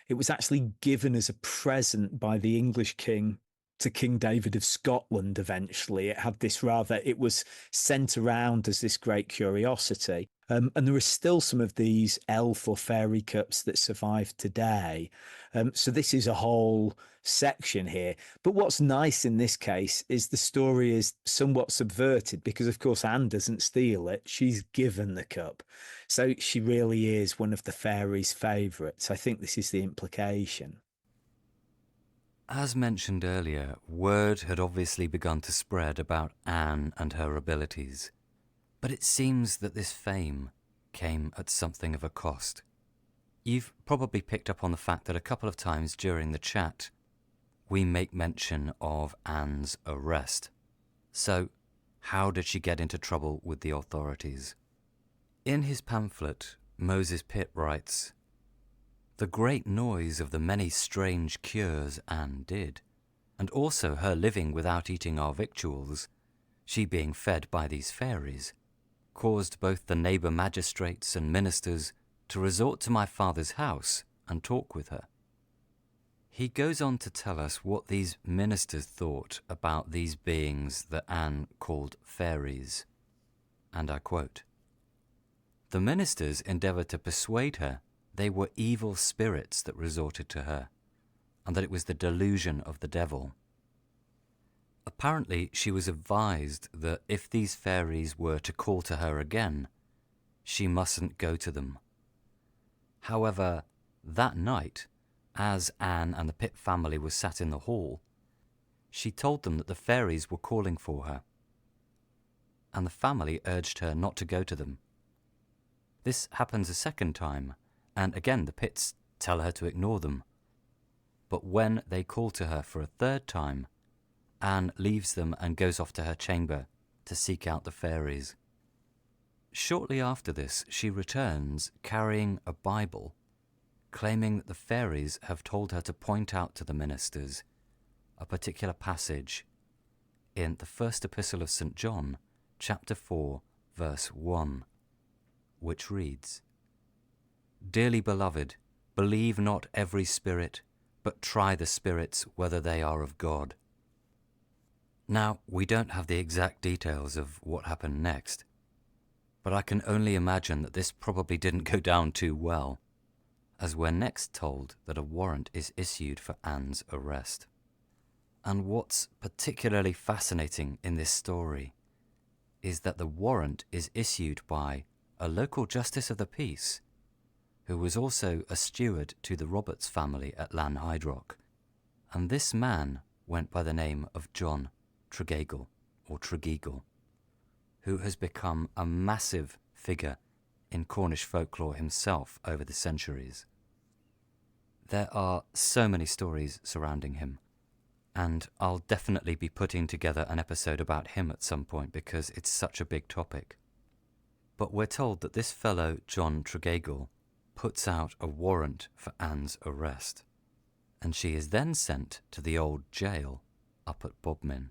it was actually given as a present by the English king to King David of Scotland eventually. It was sent around as this great curiosity. And there are still some of these elf or fairy cups that survive today. So this is a whole section here. But what's nice in this case is the story is somewhat subverted because, of course, Anne doesn't steal it. She's given the cup. So she really is one of the fairies' favourites. I think this is the implication. As mentioned earlier, word had obviously begun to spread about Anne and her abilities. But it seems that this fame came at something of a cost. You've probably picked up on the fact that a couple of times during the chat, we make mention of Anne's arrest. So, how did she get into trouble with the authorities? In his pamphlet, Moses Pitt writes, "The great noise of the many strange cures Anne did, and also her living without eating our victuals, she being fed by these fairies, caused both the neighbour magistrates and ministers to resort to my father's house and talk with her." He goes on to tell us what these ministers thought about these beings that Anne called fairies. And I quote, "The ministers endeavoured to persuade her they were evil spirits that resorted to her, and that it was the delusion of the devil. Apparently, she was advised that if these fairies were to call to her again, she mustn't go to them. However, that night, as Anne and the Pitt family were sat in the hall, she told them that the fairies were calling for her, and the family urged her not to go to them. This happens a second time, and again the Pitts tell her to ignore them. But when they call to her for a third time, Anne leaves them and goes off to her chamber to seek out the fairies. Shortly after this, she returns carrying a Bible, claiming that the fairies have told her to point out to the ministers a particular passage in the first epistle of St. John, chapter 4, verse 1, which reads, "Dearly beloved, believe not every spirit, but try the spirits whether they are of God." Now, we don't have the exact details of what happened next, but I can only imagine that this probably didn't go down too well, as we're next told that a warrant is issued for Anne's arrest. And what's particularly fascinating in this story is that the warrant is issued by a local justice of the peace, who was also a steward to the Roberts family at Lanhydrock, and this man went by the name of John Tregeagle, or Tregeagle, who has become a massive figure in Cornish folklore himself over the centuries. There are so many stories surrounding him, and I'll definitely be putting together an episode about him at some point because it's such a big topic. But we're told that this fellow, John Tregagle, puts out a warrant for Anne's arrest, and she is then sent to the old jail up at Bodmin.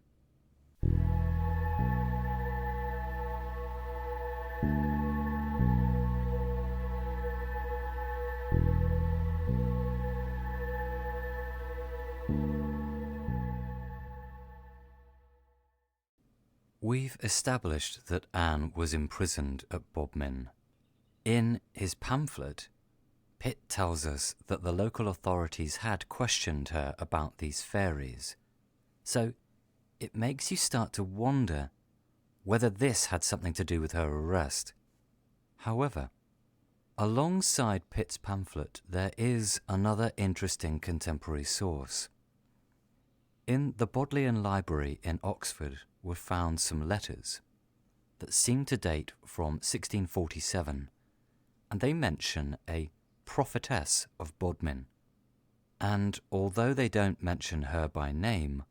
We've established that Anne was imprisoned at Bodmin. In his pamphlet, Pitt tells us that the local authorities had questioned her about these fairies. So it makes you start to wonder whether this had something to do with her arrest. However, alongside Pitt's pamphlet, there is another interesting contemporary source. In the Bodleian Library in Oxford were found some letters that seem to date from 1647, and they mention a prophetess of Bodmin. And although they don't mention her by name,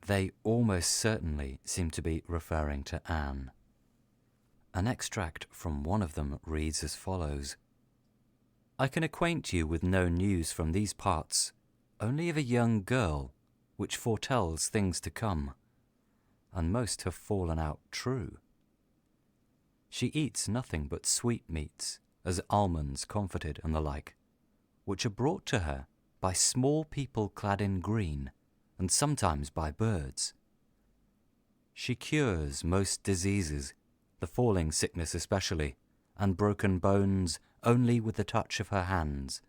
they almost certainly seem to be referring to Anne. An extract from one of them reads as follows: "I can acquaint you with no news from these parts, only of a young girl, which foretells things to come, and most have fallen out true. She eats nothing but sweetmeats, as almonds comforted and the like, which are brought to her by small people clad in green, and sometimes by birds. She cures most diseases, the falling sickness especially, and broken bones only with the touch of her hands.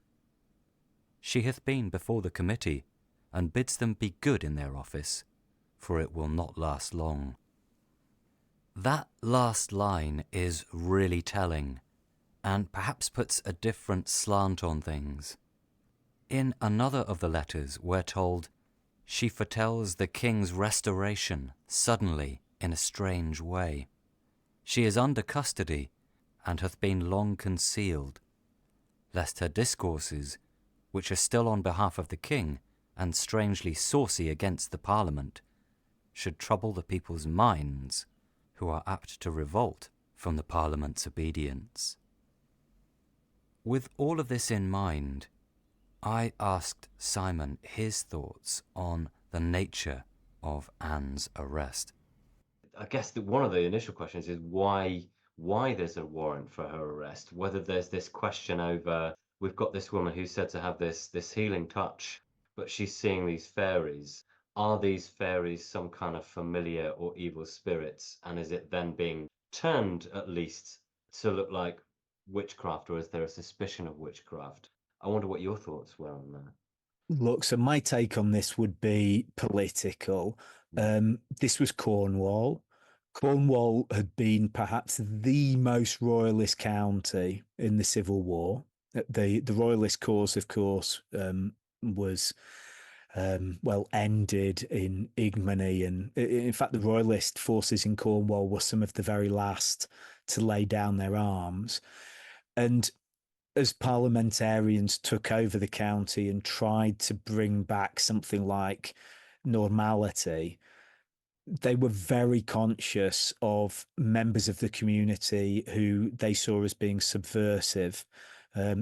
She hath been before the committee, and bids them be good in their office, for it will not last long." That last line is really telling, and perhaps puts a different slant on things. In another of the letters we're told, "She foretells the king's restoration suddenly in a strange way. She is under custody, and hath been long concealed, lest her discourses, which are still on behalf of the king, and strangely saucy against the Parliament, should trouble the people's minds, who are apt to revolt from the Parliament's obedience." With all of this in mind, I asked Simon his thoughts on the nature of Anne's arrest. I guess one of the initial questions is why there's a warrant for her arrest. Whether there's this question over, we've got this woman who's said to have this healing touch, but she's seeing these fairies. Are these fairies some kind of familiar or evil spirits? And is it then being turned at least to look like witchcraft, or is there a suspicion of witchcraft? I wonder what your thoughts were on that. Look, so my take on this would be political. This was Cornwall. Cornwall had been perhaps the most royalist county in the Civil War. The royalist cause, of course, was ended in ignominy, and in fact, the royalist forces in Cornwall were some of the very last to lay down their arms. And as parliamentarians took over the county and tried to bring back something like normality, they were very conscious of members of the community who they saw as being subversive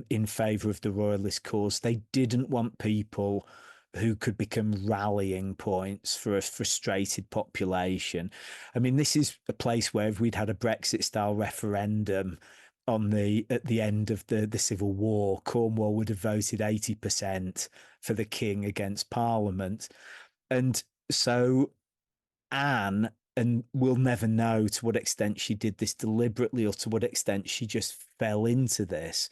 in favour of the royalist cause. They didn't want people who could become rallying points for a frustrated population. I mean, this is a place where if we'd had a Brexit-style referendum at the end of the Civil War, Cornwall would have voted 80% for the king against Parliament. And so Anne, and we'll never know to what extent she did this deliberately or to what extent she just fell into this,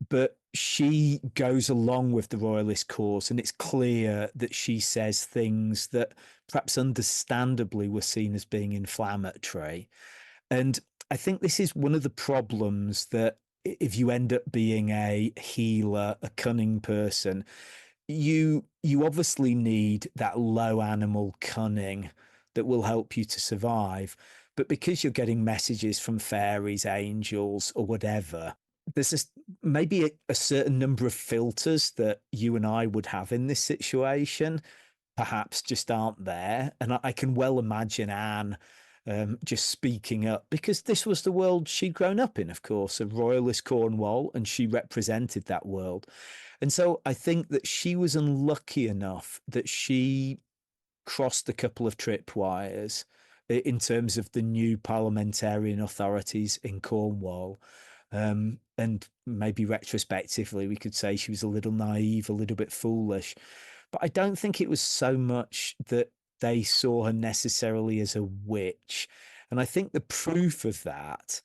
but she goes along with the royalist cause, and it's clear that she says things that perhaps understandably were seen as being inflammatory. And I think this is one of the problems, that if you end up being a healer, a cunning person, you obviously need that low animal cunning that will help you to survive. But because you're getting messages from fairies, angels, or whatever, there's maybe a certain number of filters that you and I would have in this situation. perhaps just aren't there. And I can well imagine Anne just speaking up, because this was the world she'd grown up in, of course, a royalist Cornwall, and she represented that world. And so I think that she was unlucky enough that she crossed a couple of tripwires in terms of the new parliamentarian authorities in Cornwall. And maybe retrospectively, we could say she was a little naive, a little bit foolish. But I don't think it was so much that they saw her necessarily as a witch. And I think the proof of that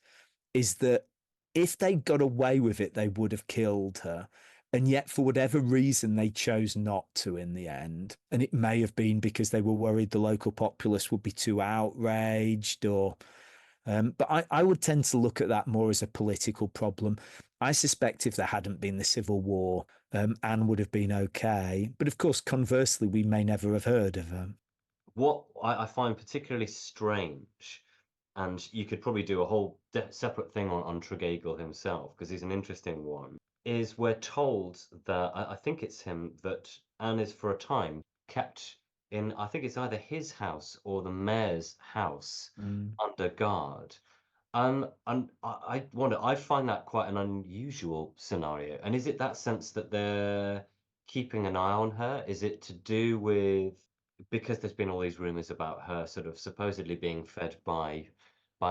is that if they got away with it, they would have killed her. And yet, for whatever reason, they chose not to in the end. And it may have been because they were worried the local populace would be too outraged, or. But I would tend to look at that more as a political problem. I suspect if there hadn't been the Civil War, Anne would have been okay. But of course, conversely, we may never have heard of her. What I find particularly strange, and you could probably do a whole separate thing on Tregeagle himself, because he's an interesting one, is we're told that, I think it's him, that Anne is for a time kept in, I think it's either his house or the mayor's house Mm. under guard. And I wonder, I find that quite an unusual scenario. And is it that sense that they're keeping an eye on her? Is it to do with, because there's been all these rumors about her sort of supposedly being fed by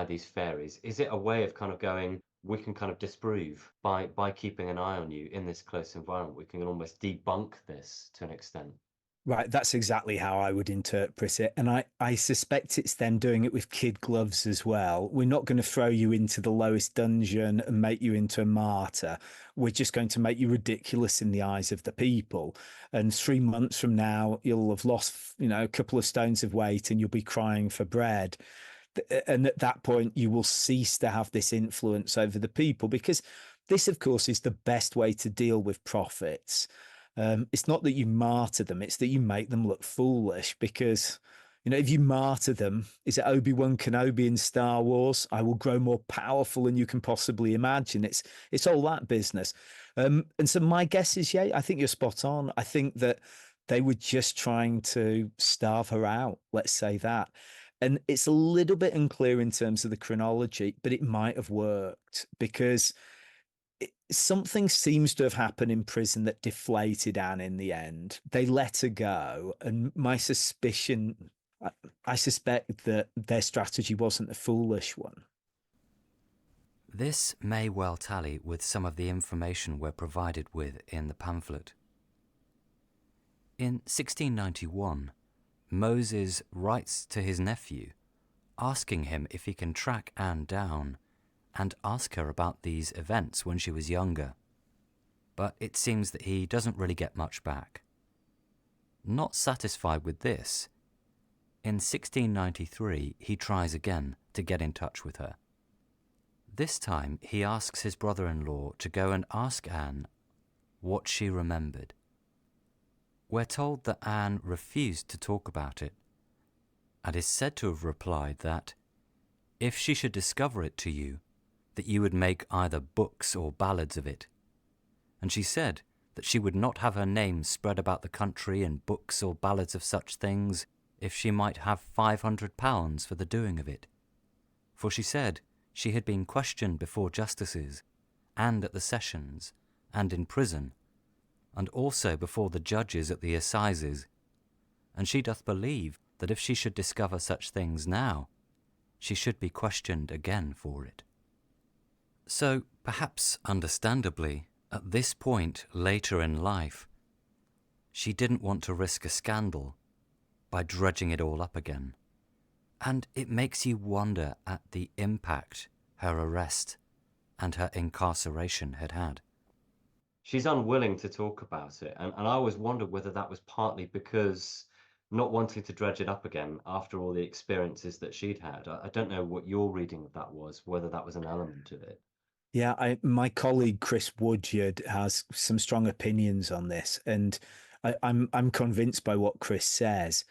these fairies? Is it a way of kind of going, we can kind of disprove by keeping an eye on you in this close environment, we can almost debunk this to an extent? Right, that's exactly how I would interpret it. And I suspect it's them doing it with kid gloves as well. We're not going to throw you into the lowest dungeon and make you into a martyr. We're just going to make you ridiculous in the eyes of the people. And 3 months from now, you'll have lost, a couple of stones of weight and you'll be crying for bread. And at that point, you will cease to have this influence over the people, because this, of course, is the best way to deal with prophets. It's not that you martyr them, it's that you make them look foolish, because, if you martyr them, is it Obi-Wan Kenobi in Star Wars? I will grow more powerful than you can possibly imagine. It's all that business. And so my guess is, yeah, I think you're spot on. I think that they were just trying to starve her out, let's say that. And it's a little bit unclear in terms of the chronology, but it might have worked, because something seems to have happened in prison that deflated Anne in the end. They let her go. And my suspicion, I suspect that their strategy wasn't a foolish one. This may well tally with some of the information we're provided with in the pamphlet. In 1691, Moses writes to his nephew, asking him if he can track Anne down and ask her about these events when she was younger. But it seems that he doesn't really get much back. Not satisfied with this, in 1693 he tries again to get in touch with her. This time he asks his brother-in-law to go and ask Anne what she remembered. We're told that Anne refused to talk about it, and is said to have replied that if she should discover it to you, that you would make either books or ballads of it. And she said that she would not have her name spread about the country in books or ballads of such things if she might have £500 for the doing of it. For she said she had been questioned before justices, and at the sessions, and in prison, and also before the judges at the assizes, and she doth believe that if she should discover such things now, she should be questioned again for it. So, perhaps understandably, at this point later in life, she didn't want to risk a scandal by dredging it all up again. And it makes you wonder at the impact her arrest and her incarceration had had. She's unwilling to talk about it, and I always wondered whether that was partly because not wanting to dredge it up again after all the experiences that she'd had. I don't know what your reading of that was, whether that was an element of it. Yeah, my colleague Chris Woodyard has some strong opinions on this, and I'm convinced by what Chris says,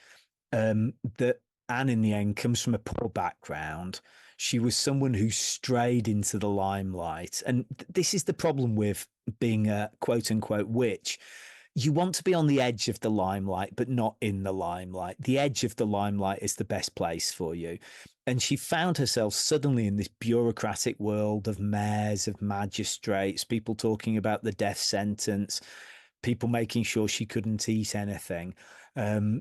that Anne in the end comes from a poor background. She was someone who strayed into the limelight, and this is the problem with being a quote unquote witch. you want to be on the edge of the limelight, but not in the limelight. The edge of the limelight is the best place for you. And she found herself suddenly in this bureaucratic world of mayors, of magistrates, people talking about the death sentence, people making sure she couldn't eat anything.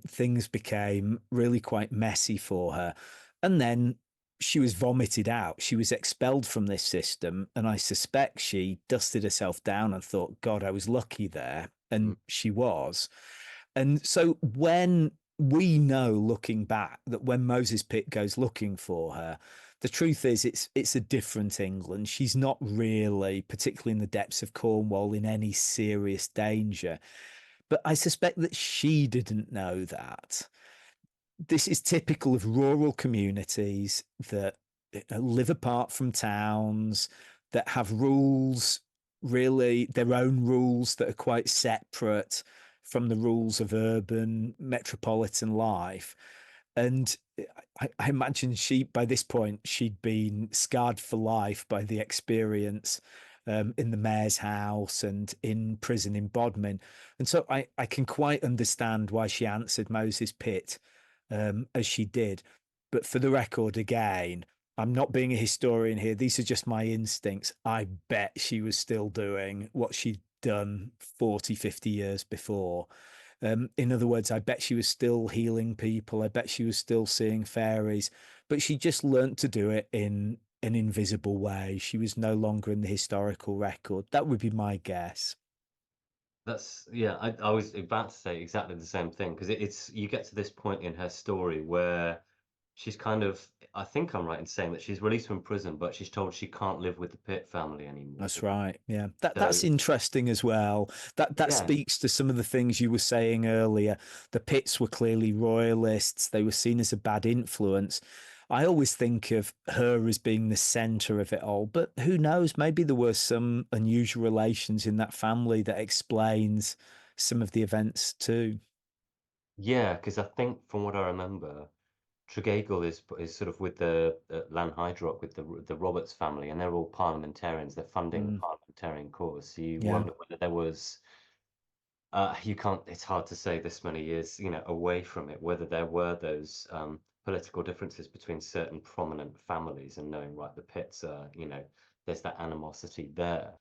Things became really quite messy for her. And then she was vomited out. She was expelled from this system. And I suspect she dusted herself down and thought, God, I was lucky there. Mm. And she was. And so when we know, looking back, that when Moses Pitt goes looking for her, the truth is it's a different England. She's not really, particularly in the depths of Cornwall, in any serious danger. But I suspect that she didn't know that. This is typical of rural communities that live apart from towns, that have rules, really their own rules that are quite separate from the rules of urban metropolitan life. And I imagine by this point, she'd been scarred for life by the experience in the mayor's house and in prison in Bodmin. And so I can quite understand why she answered Moses Pitt as she did. But for the record, again, I'm not being a historian here. These are just my instincts. I bet she was still doing what she'd done 40, 50 years before. In other words, I bet she was still healing people. I bet she was still seeing fairies, but she just learnt to do it in an invisible way. She was no longer in the historical record. That would be my guess. That's yeah. I was about to say exactly the same thing because it's you get to this point in her story where she's kind of I think I'm right in saying that she's released from prison, but she's told she can't live with the Pitt family anymore. That's right. Yeah. That's So interesting as well. That yeah, speaks to some of the things you were saying earlier. The Pitts were clearly royalists. They were seen as a bad influence. I always think of her as being the center of it all, but who knows? Maybe there were some unusual relations in that family that explains some of the events too. yeah, because I think from what I remember, Tregeagle is sort of with the Lanhydrock with the Roberts family, and they're all parliamentarians. They're funding the Mm, parliamentarian cause. So you yeah. wonder whether there was you can't, it's hard to say this many years, away from it, whether there were those political differences between certain prominent families and knowing, right, the Pitts are, there's that animosity there.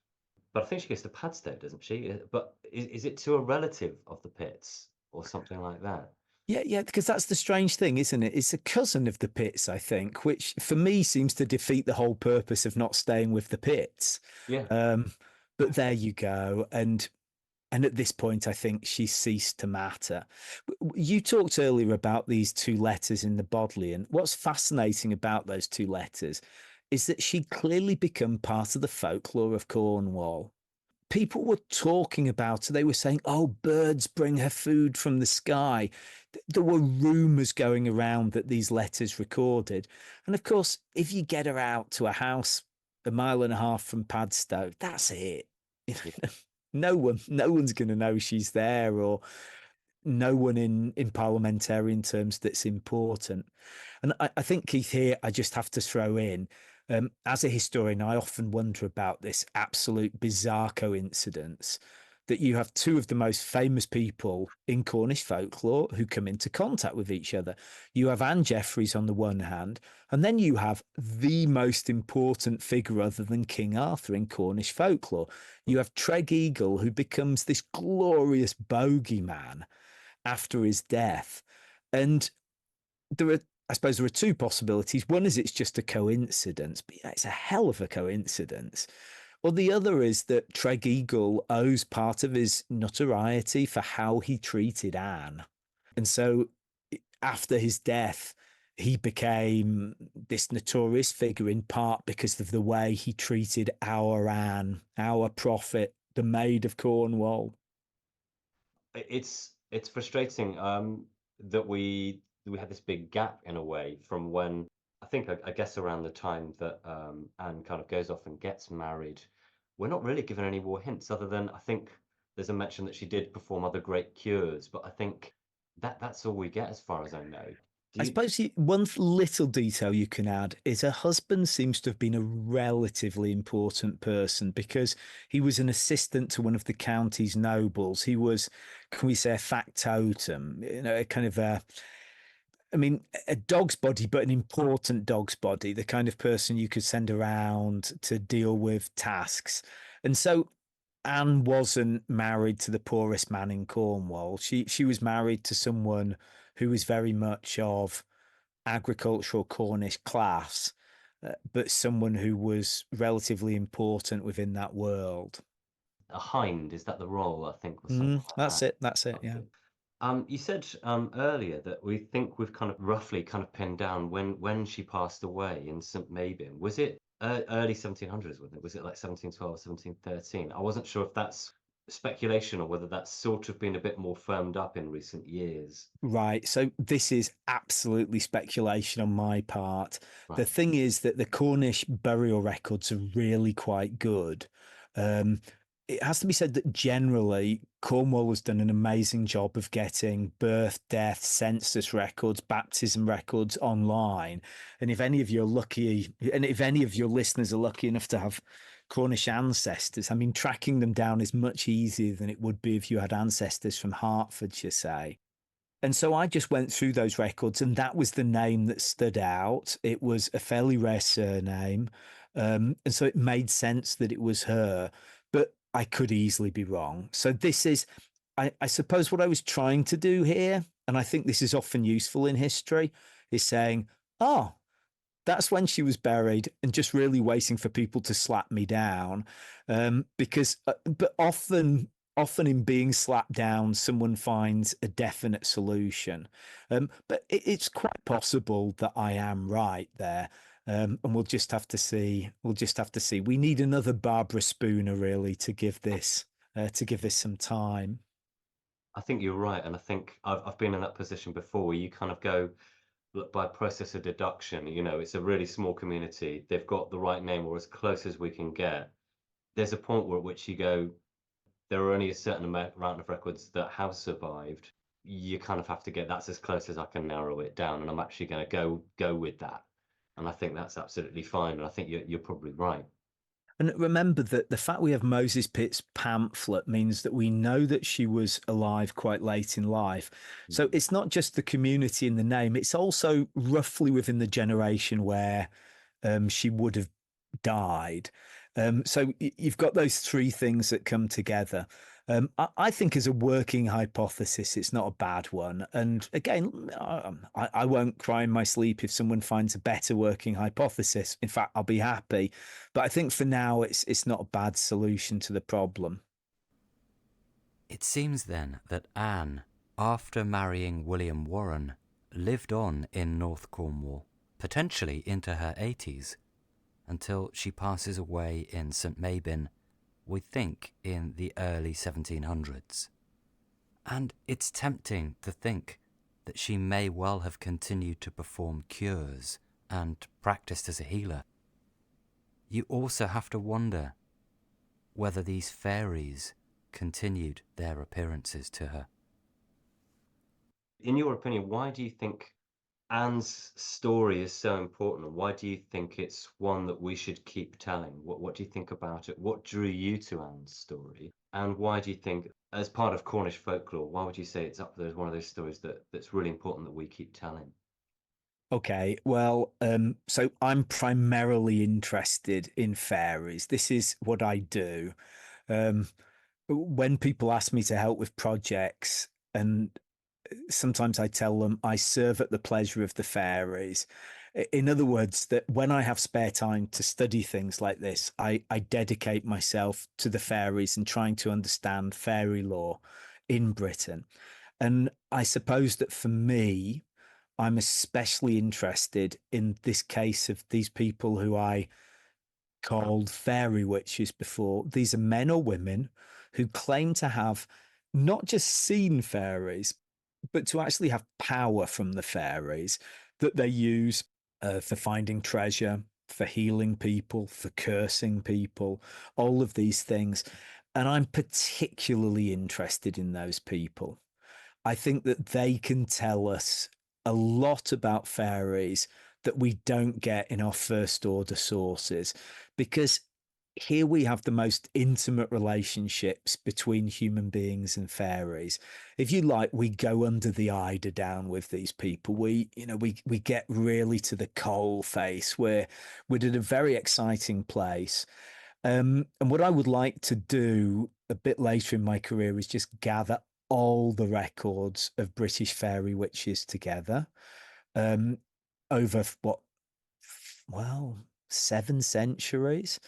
But I think she goes to Padstow, doesn't she? But is it to a relative of the Pitts or something like that? Yeah, because that's the strange thing, isn't it? It's a cousin of the Pitts, I think, which for me seems to defeat the whole purpose of not staying with the Pitts. Yeah. Um, but there you go. And at this point, I think she's ceased to matter. You talked earlier about these two letters in the Bodleian. What's fascinating about those two letters is that she'd clearly become part of the folklore of Cornwall. People were talking about her. They were saying, oh, birds bring her food from the sky. There were rumours going around that these letters recorded. And of course, if you get her out to a house a mile and a half from Padstow, that's it. Yeah. No one's going to know she's there, or no one in parliamentarian terms that's important. And I think, Keith, here I just have to throw in, as a historian, I often wonder about this absolute bizarre coincidence that you have two of the most famous people in Cornish folklore who come into contact with each other. You have Ann Jefferies on the one hand, and then you have the most important figure other than King Arthur in Cornish folklore. You have Tregeagle, who becomes this glorious bogeyman after his death. And I suppose there are two possibilities. One is it's just a coincidence, but yeah, it's a hell of a coincidence. Or the other is that Tregeagle owes part of his notoriety for how he treated Anne. And so after his death, he became this notorious figure in part because of the way he treated our Anne, our prophet, the Maid of Cornwall. It's frustrating that we had this big gap in a way from when I guess around the time that Anne kind of goes off and gets married. We're not really given any more hints other than I think there's a mention that she did perform other great cures, but I think that's all we get as far as I know. I suppose one little detail you can add is her husband seems to have been a relatively important person because he was an assistant to one of the county's nobles. He was, can we say, a factotum, a kind of a dog's body, but an important dog's body, the kind of person you could send around to deal with tasks. And so Anne wasn't married to the poorest man in Cornwall. She was married to someone who was very much of agricultural Cornish class, but someone who was relatively important within that world. A hind, is that the role? I think, or something like That's that. it. That's it. Yeah. You said earlier that we think we've kind of roughly kind of pinned down when she passed away in St Mabin. Was it early 1700s? Wasn't it? Was it like 1712, 1713? I wasn't sure if that's speculation or whether that's sort of been a bit more firmed up in recent years. Right. So this is absolutely speculation on my part. Right. The thing is that the Cornish burial records are really quite good. It has to be said that generally Cornwall has done an amazing job of getting birth, death, census records, baptism records online. And if any of you are lucky, and if any of your listeners are lucky enough to have Cornish ancestors, I mean, tracking them down is much easier than it would be if you had ancestors from Hertfordshire, say. And so I just went through those records, and that was the name that stood out. It was a fairly rare surname. And so it made sense that it was her, but I could easily be wrong. So this is, I suppose, what I was trying to do here, and I think this is often useful in history, is saying, oh, that's when she was buried, and just really waiting for people to slap me down, because but often in being slapped down someone finds a definite solution, but it's quite possible that I am right there, and we'll just have to see. We need another Barbara Spooner really to give this some time. I think you're right, and I think I've been in that position before where you kind of go, look, by process of deduction, it's a really small community. They've got the right name or as close as we can get. There's a point where at which you go, there are only a certain amount of records that have survived. You kind of have to get that's as close as I can narrow it down, and I'm actually going to go with that. And I think that's absolutely fine. And I think you're probably right. And remember that the fact we have Moses Pitt's pamphlet means that we know that she was alive quite late in life. So it's not just the community in the name, it's also roughly within the generation where she would have died. So you've got those three things that come together. I think as a working hypothesis, it's not a bad one. And again, I won't cry in my sleep if someone finds a better working hypothesis. In fact, I'll be happy. But I think for now, it's not a bad solution to the problem. It seems then that Anne, after marrying William Warren, lived on in North Cornwall, potentially into her 80s, until she passes away in St Mabin, we think in the early 1700s. And it's tempting to think that she may well have continued to perform cures and practiced as a healer. You also have to wonder whether these fairies continued their appearances to her. In your opinion, why do you think Anne's story is so important, and why do you think it's one that we should keep telling? What do you think about it? What drew you to Anne's story? And why do you think, as part of Cornish folklore, why would you say it's up there as one of those stories that's really important that we keep telling? Okay, well, so I'm primarily interested in fairies. This is what I do. Um, when people ask me to help with projects, and sometimes I tell them I serve at the pleasure of the fairies. In other words, that when I have spare time to study things like this, I dedicate myself to the fairies and trying to understand fairy lore in Britain. And I suppose that for me, I'm especially interested in this case of these people who I called fairy witches before. These are men or women who claim to have not just seen fairies, but to actually have power from the fairies that they use for finding treasure, for healing people, for cursing people, all of these things. And I'm particularly interested in those people. I think that they can tell us a lot about fairies that we don't get in our first order sources, because here we have the most intimate relationships between human beings and fairies. If you like, we go under the eider down with these people. We get really to the coal face. We're at a very exciting place. And what I would like to do a bit later in my career is just gather all the records of British fairy witches together, um, over what, well, 7 centuries,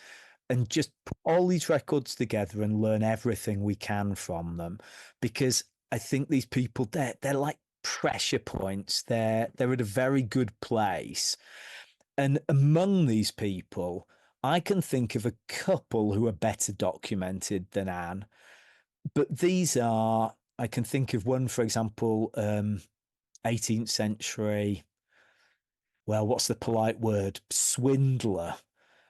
and just put all these records together and learn everything we can from them. Because I think these people, they're like pressure points. They're at a very good place. And among these people, I can think of a couple who are better documented than Anne. But I can think of one, for example, 18th century, well, what's the polite word? Swindler,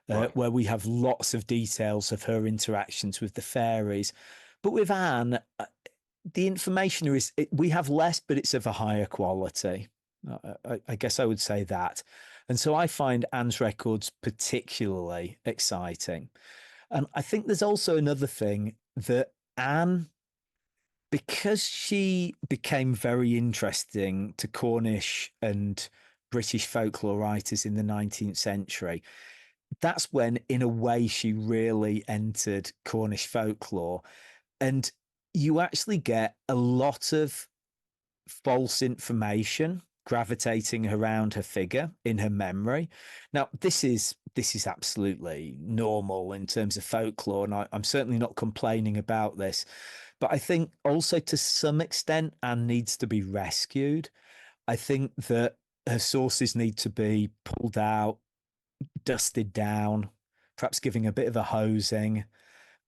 Right. where we have lots of details of her interactions with the fairies. But with Anne, the information we have less, but it's of a higher quality. I guess I would say that. And so I find Anne's records particularly exciting. And I think there's also another thing that Anne, because she became very interesting to Cornish and British folklore writers in the 19th century, that's when, in a way, she really entered Cornish folklore. And you actually get a lot of false information gravitating around her figure in her memory. Now, this is absolutely normal in terms of folklore, and I'm certainly not complaining about this. But I think also, to some extent, Anne needs to be rescued. I think that her sources need to be pulled out, dusted down, perhaps giving a bit of a hosing.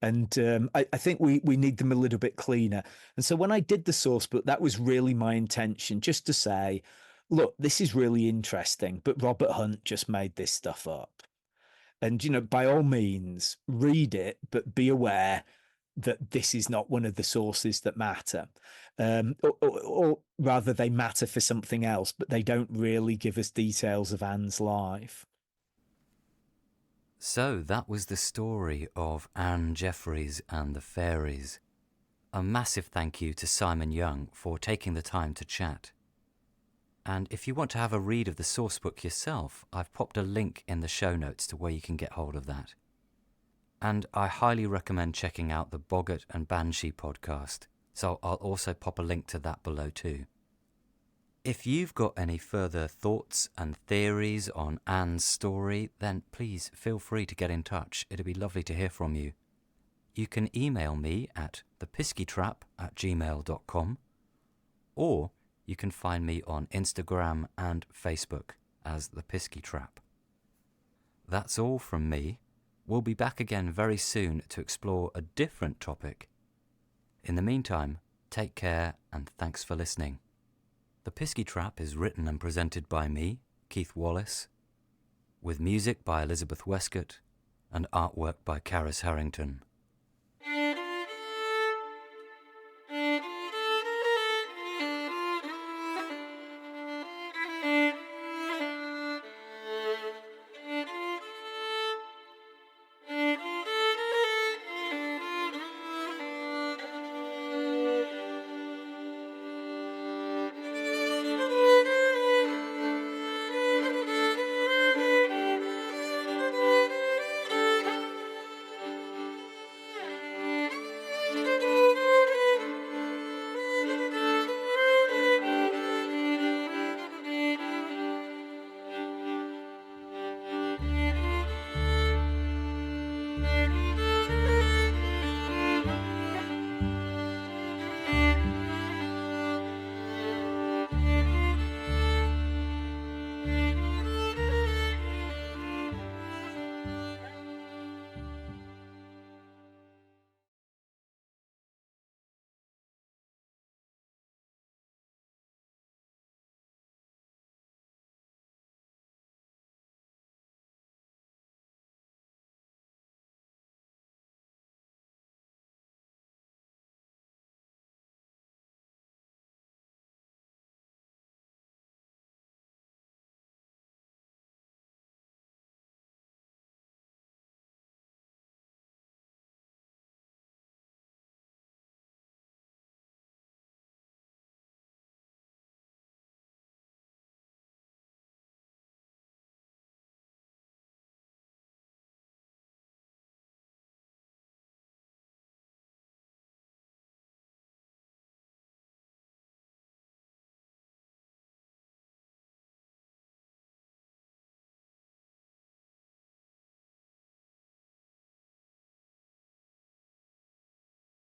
And I think we need them a little bit cleaner. And so when I did the source book, that was really my intention, just to say, look, this is really interesting, but Robert Hunt just made this stuff up. And, by all means, read it, but be aware that this is not one of the sources that matter. Or rather, they matter for something else, but they don't really give us details of Anne's life. So that was the story of Ann Jefferies and the Fairies. A massive thank you to Simon Young for taking the time to chat. And if you want to have a read of the sourcebook yourself, I've popped a link in the show notes to where you can get hold of that. And I highly recommend checking out the Boggart and Banshee podcast, so I'll also pop a link to that below too. If you've got any further thoughts and theories on Anne's story, then please feel free to get in touch. It'd be lovely to hear from you. You can email me at thepiskytrap@gmail.com, or you can find me on Instagram and Facebook as The Pisky Trap. That's all from me. We'll be back again very soon to explore a different topic. In the meantime, take care and thanks for listening. The Pisky Trap is written and presented by me, Keith Wallace, with music by Elizabeth Westcott and artwork by Caris Harrington.